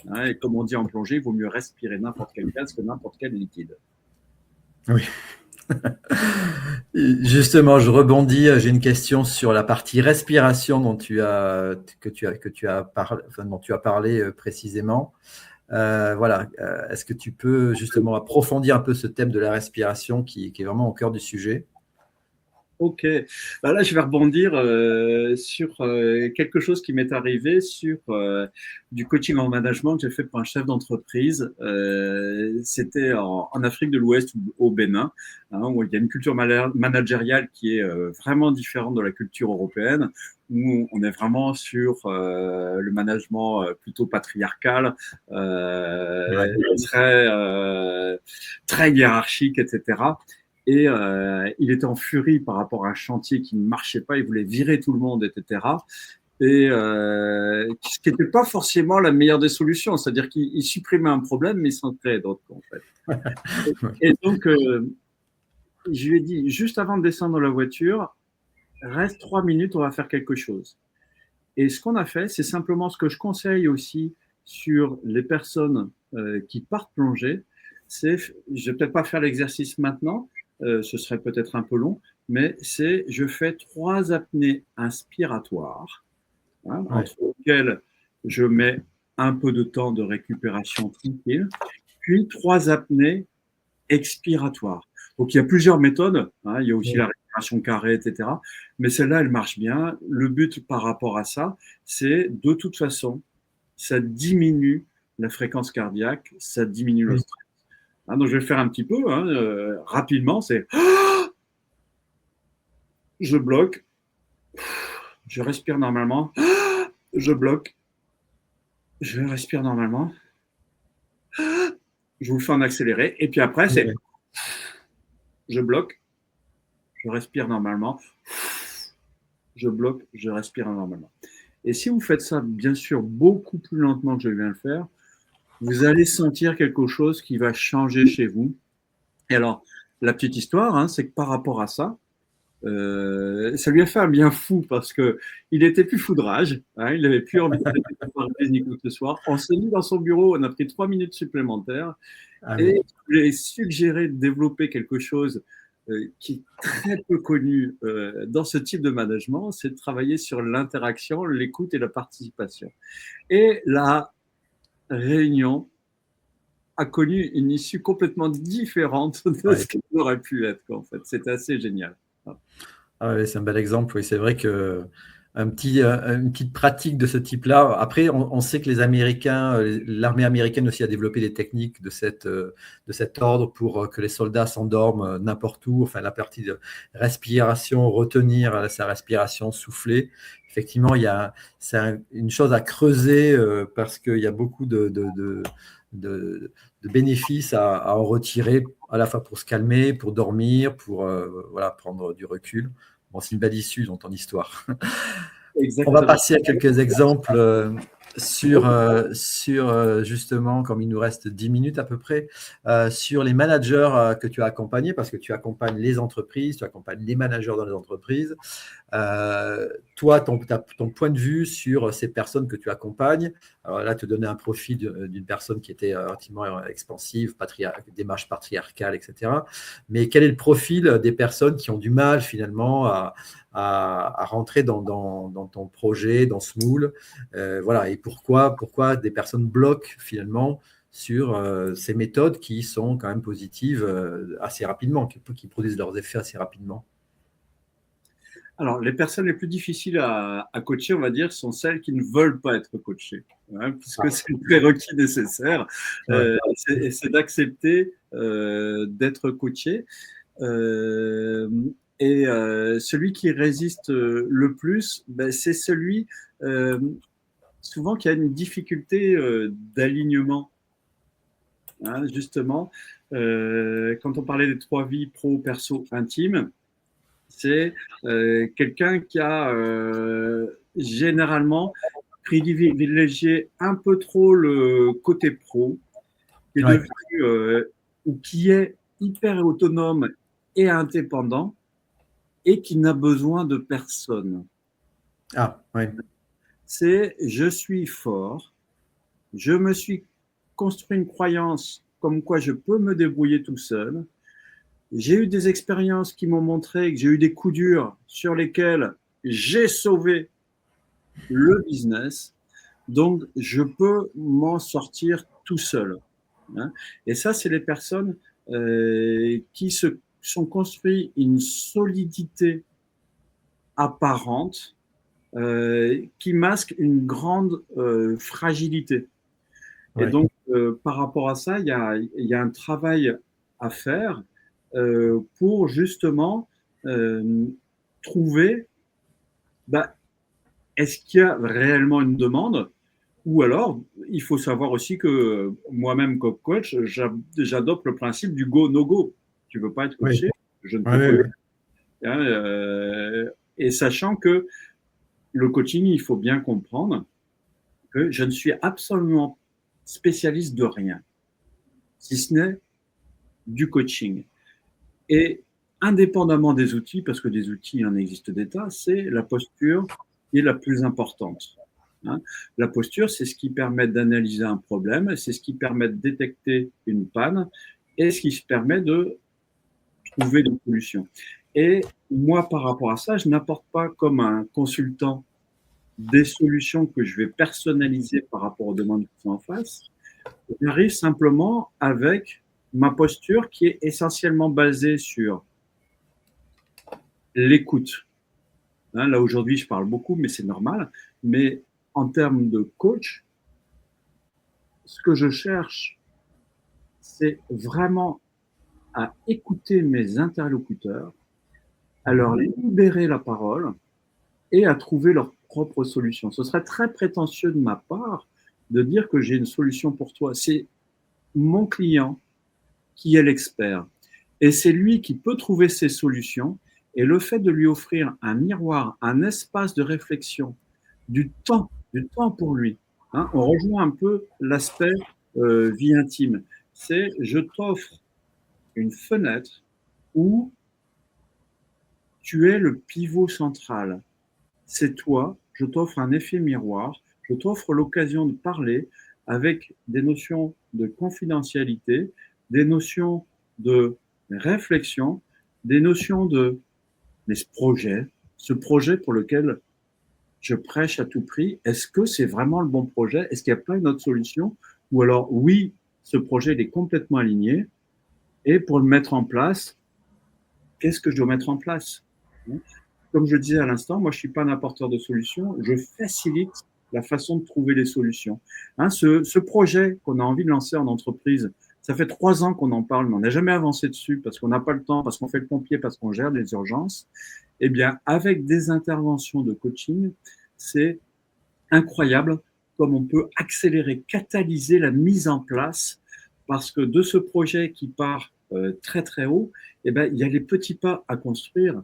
Hein, et comme on dit en plongée, il vaut mieux respirer n'importe quel gaz que n'importe quel liquide. Oui. Justement, je rebondis. J'ai une question sur la partie respiration dont tu as parlé précisément. Voilà. Est-ce que tu peux justement approfondir un peu ce thème de la respiration qui est vraiment au cœur du sujet? Ok. Ben là, je vais rebondir sur quelque chose qui m'est arrivé sur du coaching en management que j'ai fait pour un chef d'entreprise. C'était en Afrique de l'Ouest, au Bénin, hein, où il y a une culture managériale qui est vraiment différente de la culture européenne, où on est vraiment sur le management plutôt patriarcal, très hiérarchique, etc. Et il était en furie par rapport à un chantier qui ne marchait pas, il voulait virer tout le monde, etc. Et ce qui n'était pas forcément la meilleure des solutions, c'est-à-dire qu'il supprimait un problème, mais il s'en créait d'autres, en fait. Et donc, je lui ai dit, juste avant de descendre dans la voiture, reste 3 minutes, on va faire quelque chose. Et ce qu'on a fait, c'est simplement ce que je conseille aussi sur les personnes qui partent plonger. C'est, je vais peut-être pas faire l'exercice maintenant, ce serait peut-être un peu long, mais c'est, je fais 3 apnées inspiratoires, hein, Ouais. entre lesquelles je mets un peu de temps de récupération tranquille, puis 3 apnées expiratoire. Donc, il y a plusieurs méthodes, hein. Il y a aussi la respiration carrée, etc. Mais celle-là, elle marche bien. Le but par rapport à ça, c'est de toute façon, ça diminue la fréquence cardiaque, ça diminue le Oui. stress. Hein, donc, je vais faire un petit peu, hein, rapidement. C'est je bloque, je respire normalement, je bloque, je respire normalement, je vous le fais en accéléré. Et puis après, c'est Ouais. je bloque, je respire normalement, je bloque, je respire normalement. Et si vous faites ça, bien sûr, beaucoup plus lentement que je viens de le faire, vous allez sentir quelque chose qui va changer chez vous. Et alors, la petite histoire, hein, c'est que par rapport à ça, ça lui a fait un bien fou parce que il était plus foudrage, hein, il n'avait plus envie de parler ni quoi que ce soit. On s'est mis dans son bureau, on a pris 3 minutes supplémentaires Ah oui. et je lui ai suggéré de développer quelque chose qui est très peu connu dans ce type de management, c'est de travailler sur l'interaction, l'écoute et la participation. Et la réunion a connu une issue complètement différente de Ouais. ce qu'elle aurait pu être, en fait. C'était assez génial. Ah ouais, c'est un bel exemple. Oui, c'est vrai que une petite pratique de ce type-là. Après, on sait que les Américains, l'armée américaine aussi a développé des techniques de cet ordre pour que les soldats s'endorment n'importe où. Enfin, la partie de respiration, retenir sa respiration, souffler. Effectivement, c'est une chose à creuser parce qu'il y a beaucoup de bénéfices à en retirer, à la fois pour se calmer, pour dormir, pour voilà, prendre du recul. Bon, c'est une belle issue dans ton histoire. On va Exactement. passer à quelques exemples sur justement, comme il nous reste 10 minutes à peu près, sur les managers que tu as accompagnés, parce que tu accompagnes les entreprises, tu accompagnes les managers dans les entreprises. Toi, ton point de vue sur ces personnes que tu accompagnes, alors là, te donner un profil d'une personne qui était relativement expansive, démarche patriarcale, etc. Mais quel est le profil des personnes qui ont du mal finalement à rentrer dans ton projet, dans ce moule, voilà, et pourquoi des personnes bloquent finalement sur ces méthodes qui sont quand même positives assez rapidement, qui produisent leurs effets assez rapidement. Alors, les personnes les plus difficiles à coacher, on va dire, sont celles qui ne veulent pas être coachées, hein, puisque c'est le prérequis nécessaire, Ouais, c'est d'accepter d'être coaché. Euh, celui qui résiste le plus, ben, c'est celui euh, souvent qui a une difficulté d'alignement. Hein, justement, quand on parlait des 3 vies pro, perso, intime, c'est quelqu'un qui a généralement privilégié un peu trop le côté pro, qui est ouais. devenu ou qui est hyper autonome et indépendant et qui n'a besoin de personne. Ah, ouais. C'est je suis fort, je me suis construit une croyance comme quoi je peux me débrouiller tout seul. J'ai eu des expériences qui m'ont montré que j'ai eu des coups durs sur lesquels j'ai sauvé le business, donc je peux m'en sortir tout seul. Hein. Et ça, c'est les personnes qui se sont construits une solidité apparente qui masque une grande fragilité. Et Ouais. donc, par rapport à ça, il y a un travail à faire pour justement trouver, bah, est-ce qu'il y a réellement une demande. Ou alors, il faut savoir aussi que moi-même, comme coach, j'adopte le principe du go, no go. Tu ne veux pas être Oui, coaché, je ne oui, te oui, coach. oui. Hein, et sachant que le coaching, il faut bien comprendre que je ne suis absolument spécialiste de rien, si ce n'est du coaching. Et indépendamment des outils, parce que des outils, il en existe des tas, c'est la posture qui est la plus importante. Hein. La posture, c'est ce qui permet d'analyser un problème, c'est ce qui permet de détecter une panne et ce qui permet de trouver des solutions. Et moi, par rapport à ça, je n'apporte pas comme un consultant des solutions que je vais personnaliser par rapport aux demandes qui sont en face. J'arrive simplement avec ma posture qui est essentiellement basée sur l'écoute. Hein, là, aujourd'hui, je parle beaucoup, mais c'est normal. Mais en termes de coach, ce que je cherche, c'est vraiment à écouter mes interlocuteurs, à leur libérer la parole et à trouver leur propre solution. Ce serait très prétentieux de ma part de dire que j'ai une solution pour toi. C'est mon client qui est l'expert. Et c'est lui qui peut trouver ses solutions. Et le fait de lui offrir un miroir, un espace de réflexion, du temps pour lui. Hein, on rejoint un peu l'aspect vie intime. C'est je t'offre une fenêtre où tu es le pivot central. C'est toi, je t'offre un effet miroir, je t'offre l'occasion de parler avec des notions de confidentialité, des notions de réflexion, des notions de mais ce projet pour lequel je prêche à tout prix, est-ce que c'est vraiment le bon projet? Est-ce qu'il n'y a pas une autre solution? Ou alors, oui, ce projet il est complètement aligné, et pour le mettre en place, qu'est-ce que je dois mettre en place? Comme je disais à l'instant, moi, je ne suis pas un apporteur de solutions, je facilite la façon de trouver les solutions. Hein, ce projet qu'on a envie de lancer en entreprise, ça fait 3 ans qu'on en parle, mais on n'a jamais avancé dessus parce qu'on n'a pas le temps, parce qu'on fait le pompier, parce qu'on gère des urgences. Eh bien, avec des interventions de coaching, c'est incroyable comme on peut accélérer, catalyser la mise en place, parce que de ce projet qui part très très haut, eh ben, il y a les petits pas à construire.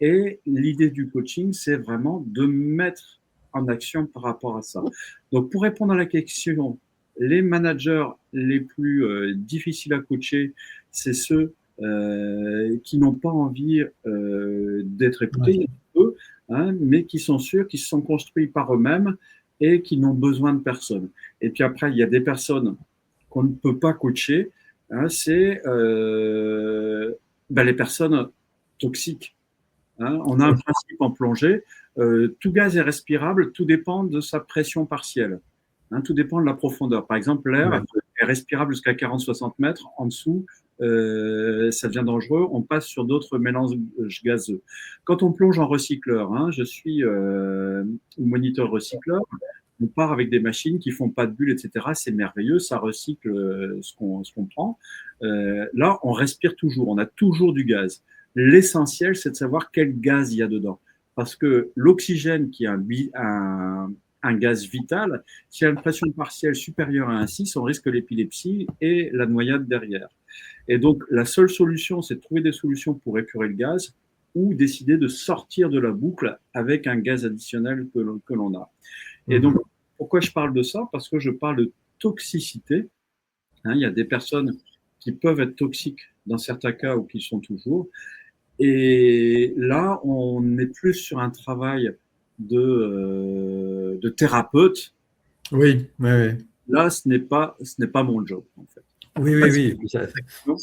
Et l'idée du coaching, c'est vraiment de mettre en action par rapport à ça. Donc, pour répondre à la question, les managers les plus difficiles à coacher, c'est ceux qui n'ont pas envie d'être écoutés, eux, hein, mais qui sont sûrs, qui se sont construits par eux-mêmes et qui n'ont besoin de personne. Et puis après, il y a des personnes qu'on ne peut pas coacher, hein, c'est les personnes toxiques. Hein, on a un principe en plongée, tout gaz est respirable, tout dépend de sa pression partielle. Hein, tout dépend de la profondeur. Par exemple, l'air est respirable jusqu'à 40-60 mètres. En dessous, ça devient dangereux. On passe sur d'autres mélanges gazeux. Quand on plonge en recycleur, hein, je suis moniteur recycleur, on part avec des machines qui font pas de bulles, etc. C'est merveilleux, ça recycle ce qu'on prend. Là, on respire toujours, on a toujours du gaz. L'essentiel, c'est de savoir quel gaz il y a dedans. Parce que l'oxygène, qui est un gaz vital, s'il y a une pression partielle supérieure à 1,6, on risque l'épilepsie et la noyade derrière. Et donc, la seule solution, c'est de trouver des solutions pour épurer le gaz ou décider de sortir de la boucle avec un gaz additionnel que l'on a. Et donc, pourquoi je parle de ça? Parce que je parle de toxicité. Hein, il y a des personnes qui peuvent être toxiques dans certains cas ou qui sont toujours. Et là, on est plus sur un travail de thérapeute. Oui, oui, oui. Là, ce n'est pas mon job, en fait. Oui, oui, oui.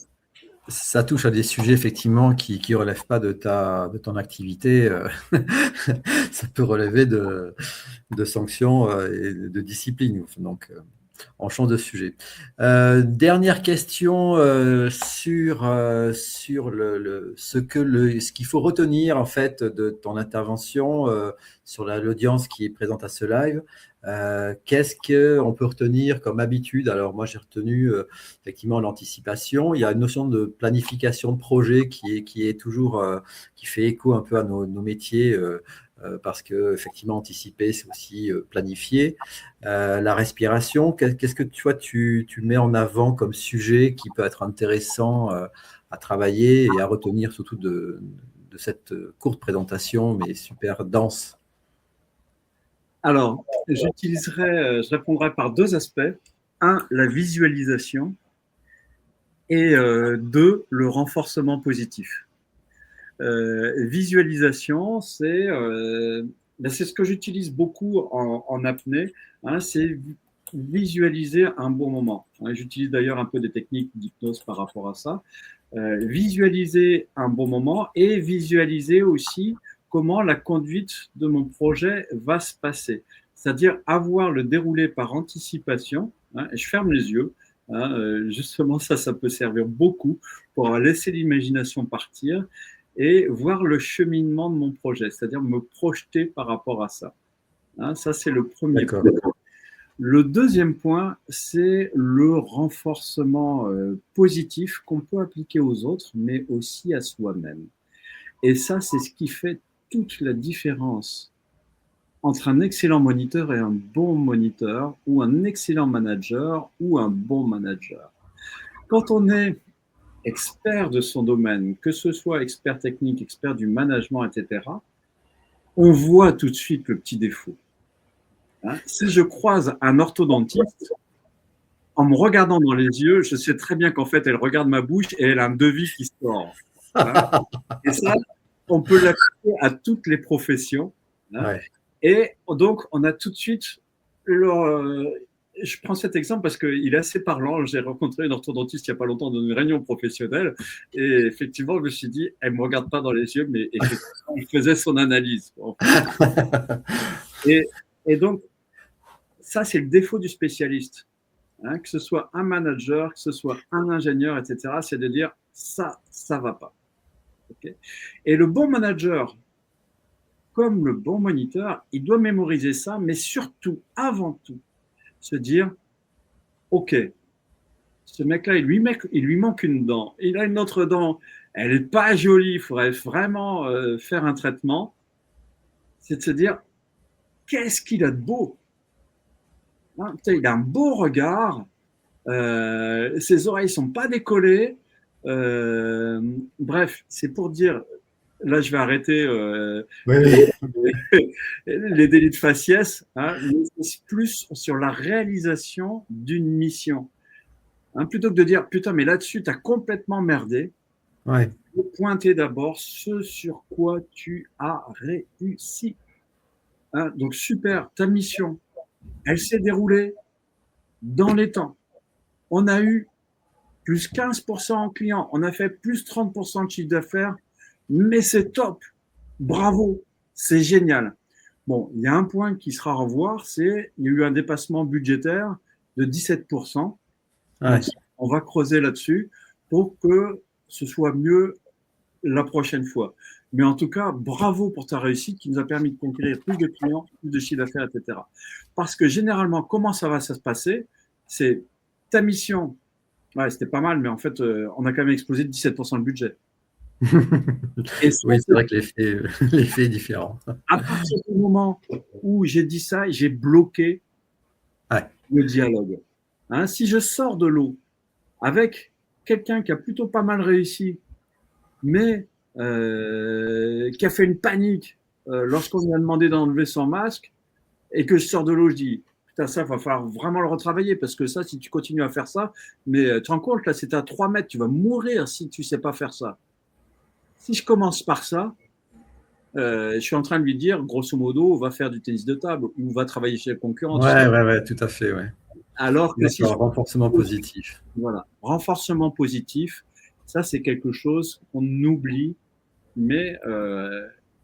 Ça touche à des sujets, effectivement, qui ne relèvent pas de ton activité. Ça peut relever de sanctions et de discipline. Donc, on change de sujet. Dernière question sur ce qu'il faut retenir en fait de ton intervention sur l'audience qui est présente à ce live. Qu'est-ce qu'on peut retenir comme habitude? Alors moi j'ai retenu effectivement l'anticipation. Il y a une notion de planification de projet qui est toujours qui fait écho un peu à nos métiers. Parce que effectivement anticiper c'est aussi planifier. La respiration, qu'est-ce que tu mets en avant comme sujet qui peut être intéressant à travailler et à retenir surtout de cette courte présentation mais super dense? Alors, je répondrai par 2 aspects. 1, la visualisation et 2, le renforcement positif. Visualisation, c'est ce que j'utilise beaucoup en apnée, hein, c'est visualiser un bon moment. Hein, j'utilise d'ailleurs un peu des techniques d'hypnose par rapport à ça. Visualiser un bon moment et visualiser aussi comment la conduite de mon projet va se passer. C'est-à-dire avoir le déroulé par anticipation. Hein, et je ferme les yeux. Hein, justement, ça peut servir beaucoup pour laisser l'imagination partir et voir le cheminement de mon projet, c'est-à-dire me projeter par rapport à ça. Hein, ça, c'est le premier point. Le deuxième point, c'est le renforcement positif qu'on peut appliquer aux autres, mais aussi à soi-même. Et ça, c'est ce qui fait toute la différence entre un excellent moniteur et un bon moniteur, ou un excellent manager ou un bon manager. Quand on est expert de son domaine, que ce soit expert technique, expert du management, etc., on voit tout de suite le petit défaut. Hein, si je croise un orthodontiste, en me regardant dans les yeux, je sais très bien qu'en fait, elle regarde ma bouche et elle a un devis qui sort. Hein, et ça, on peut l'appliquer à toutes les professions. Hein, ouais. Et donc, on a tout de suite je prends cet exemple parce qu'il est assez parlant. J'ai rencontré une orthodontiste il n'y a pas longtemps dans une réunion professionnelle et effectivement, je me suis dit, elle ne me regarde pas dans les yeux, mais effectivement, elle faisait son analyse. En fait. Et donc, ça, c'est le défaut du spécialiste. Hein, que ce soit un manager, que ce soit un ingénieur, etc., c'est de dire ça ne va pas. Okay. Et le bon manager, comme le bon moniteur, il doit mémoriser ça, mais surtout, avant tout, se dire ok, ce mec-là, il lui manque une dent, il a une autre dent, elle n'est pas jolie, il faudrait vraiment faire un traitement. C'est de se dire qu'est-ce qu'il a de beau, hein, il a un beau regard, ses oreilles ne sont pas décollées. Bref, c'est pour dire, là je vais arrêter les délits de faciès, hein, mais c'est plus sur la réalisation d'une mission. Hein, plutôt que de dire, putain, mais là-dessus, tu as complètement merdé, ouais. Pointer d'abord ce sur quoi tu as réussi. Hein, donc, super, ta mission, elle s'est déroulée dans les temps. On a eu plus 15% en clients, on a fait plus 30% de chiffre d'affaires, mais c'est top, bravo, c'est génial. Bon, il y a un point qui sera à revoir, c'est qu'il y a eu un dépassement budgétaire de 17%. Ouais. Donc, on va creuser là-dessus pour que ce soit mieux la prochaine fois. Mais en tout cas, bravo pour ta réussite qui nous a permis de conquérir plus de clients, plus de chiffre d'affaires, etc. Parce que généralement, comment ça va se passer? C'est ta mission. Ouais, c'était pas mal, mais en fait, on a quand même explosé de 17% le budget. Et ça, oui, c'est vrai que l'effet est différent. À partir du moment où j'ai dit ça, j'ai bloqué le dialogue. Hein, si je sors de l'eau avec quelqu'un qui a plutôt pas mal réussi, mais qui a fait une panique lorsqu'on lui a demandé d'enlever son masque, et que je sors de l'eau, je dis putain, ça, il va falloir vraiment le retravailler, parce que ça, si tu continues à faire ça, mais tu te rends compte, là, c'est à 3 mètres, tu vas mourir si tu ne sais pas faire ça. Si je commence par ça, je suis en train de lui dire, grosso modo, va faire du tennis de table ou va travailler chez le concurrent. Ouais, tout à fait, ouais. Alors que si renforcement positif. Voilà, renforcement positif, ça c'est quelque chose qu'on oublie, mais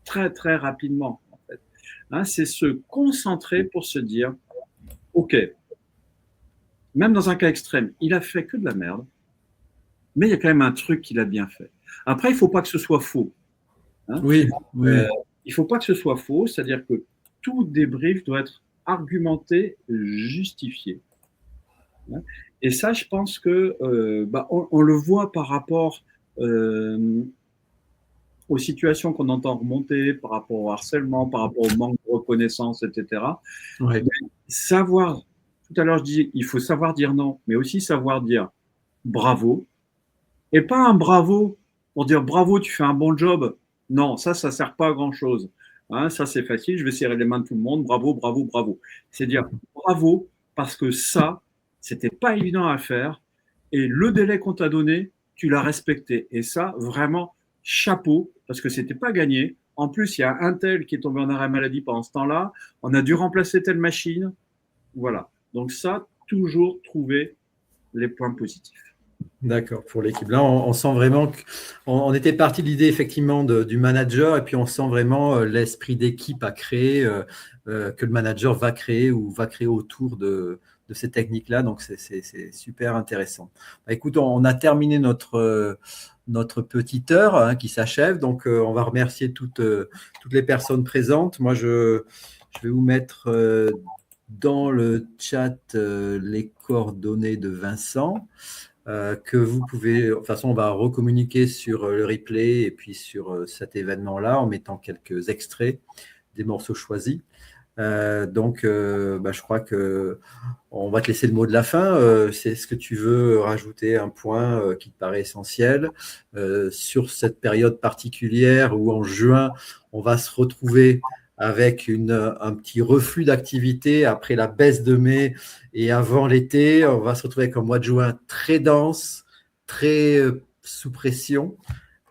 très très rapidement. En fait. Hein, c'est se concentrer pour se dire, ok, même dans un cas extrême, il a fait que de la merde, mais il y a quand même un truc qu'il a bien fait. Après, il ne faut pas que ce soit faux. Hein, oui. Il ne faut pas que ce soit faux, c'est-à-dire que tout débrief doit être argumenté, justifié. Et ça, je pense que on le voit par rapport aux situations qu'on entend remonter, par rapport au harcèlement, par rapport au manque de reconnaissance, etc. Ouais. Savoir, tout à l'heure je dis, il faut savoir dire non, mais aussi savoir dire bravo, et pas un bravo pour dire bravo, tu fais un bon job. Non, ça ne sert pas à grand-chose. Hein, ça, c'est facile, je vais serrer les mains de tout le monde, bravo, bravo, bravo. C'est dire bravo parce que ça, c'était pas évident à faire et le délai qu'on t'a donné, tu l'as respecté. Et ça, vraiment, chapeau, parce que c'était pas gagné. En plus, il y a un tel qui est tombé en arrêt maladie pendant ce temps-là. On a dû remplacer telle machine. Voilà. Donc ça, toujours trouver les points positifs. D'accord, pour l'équipe. Là, on sent vraiment qu'on était parti de l'idée effectivement du manager et puis on sent vraiment l'esprit d'équipe à créer, que le manager va créer ou va créer autour de ces techniques-là. Donc, c'est super intéressant. Bah, écoute, on a terminé notre petite heure hein, qui s'achève. Donc, on va remercier toutes les personnes présentes. Moi, je vais vous mettre dans le chat les coordonnées de Vincent. Que vous pouvez, de toute façon, on va recommuniquer sur le replay et puis sur cet événement-là en mettant quelques extraits des morceaux choisis. Donc, je crois que on va te laisser le mot de la fin. C'est ce que tu veux rajouter un point qui te paraît essentiel sur cette période particulière où en juin, on va se retrouver avec un petit reflux d'activité après la baisse de mai et avant l'été. On va se retrouver avec un mois de juin très dense, très sous pression.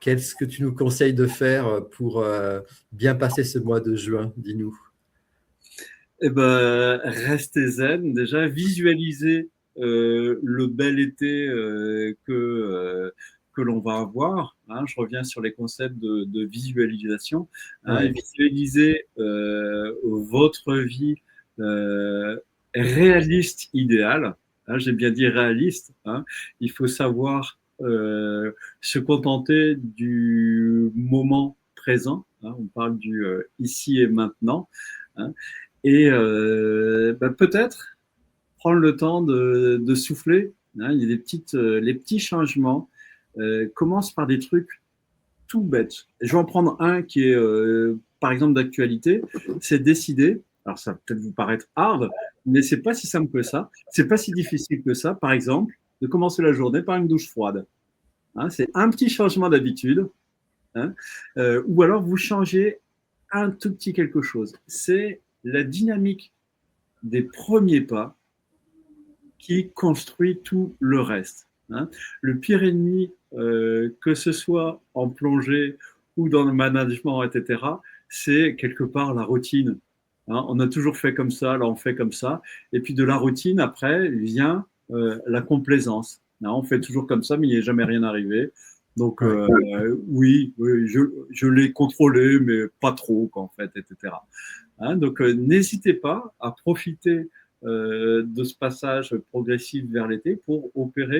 Qu'est-ce que tu nous conseilles de faire pour bien passer ce mois de juin? Dis-nous. Eh ben, restez zen. Déjà, visualisez le bel été que l'on va avoir. Hein. Je reviens sur les concepts de visualisation. Hein. Ouais. Visualisez votre vie réaliste idéale. Hein. J'ai bien dit réaliste. Hein. Il faut savoir se contenter du moment présent. Hein. On parle du ici et maintenant. Hein. Et peut-être prendre le temps de souffler. Hein, il y a les petits changements commencent par des trucs tout bêtes. Et je vais en prendre un qui est, par exemple, d'actualité. C'est décider. Alors, ça va peut-être vous paraître hard, mais c'est pas si simple que ça. C'est pas si difficile que ça. Par exemple, de commencer la journée par une douche froide. Hein, c'est un petit changement d'habitude. Hein, ou alors, vous changez un tout petit quelque chose. C'est la dynamique des premiers pas qui construit tout le reste. Hein. Le pire ennemi, que ce soit en plongée ou dans le management, etc., c'est quelque part la routine. Hein. On a toujours fait comme ça, là on fait comme ça. Et puis de la routine, après, vient la complaisance. Hein. On fait toujours comme ça, mais il n'y est jamais rien arrivé. Donc oui, je l'ai contrôlé, mais pas trop, en fait, etc. Hein, donc, n'hésitez pas à profiter de ce passage progressif vers l'été pour opérer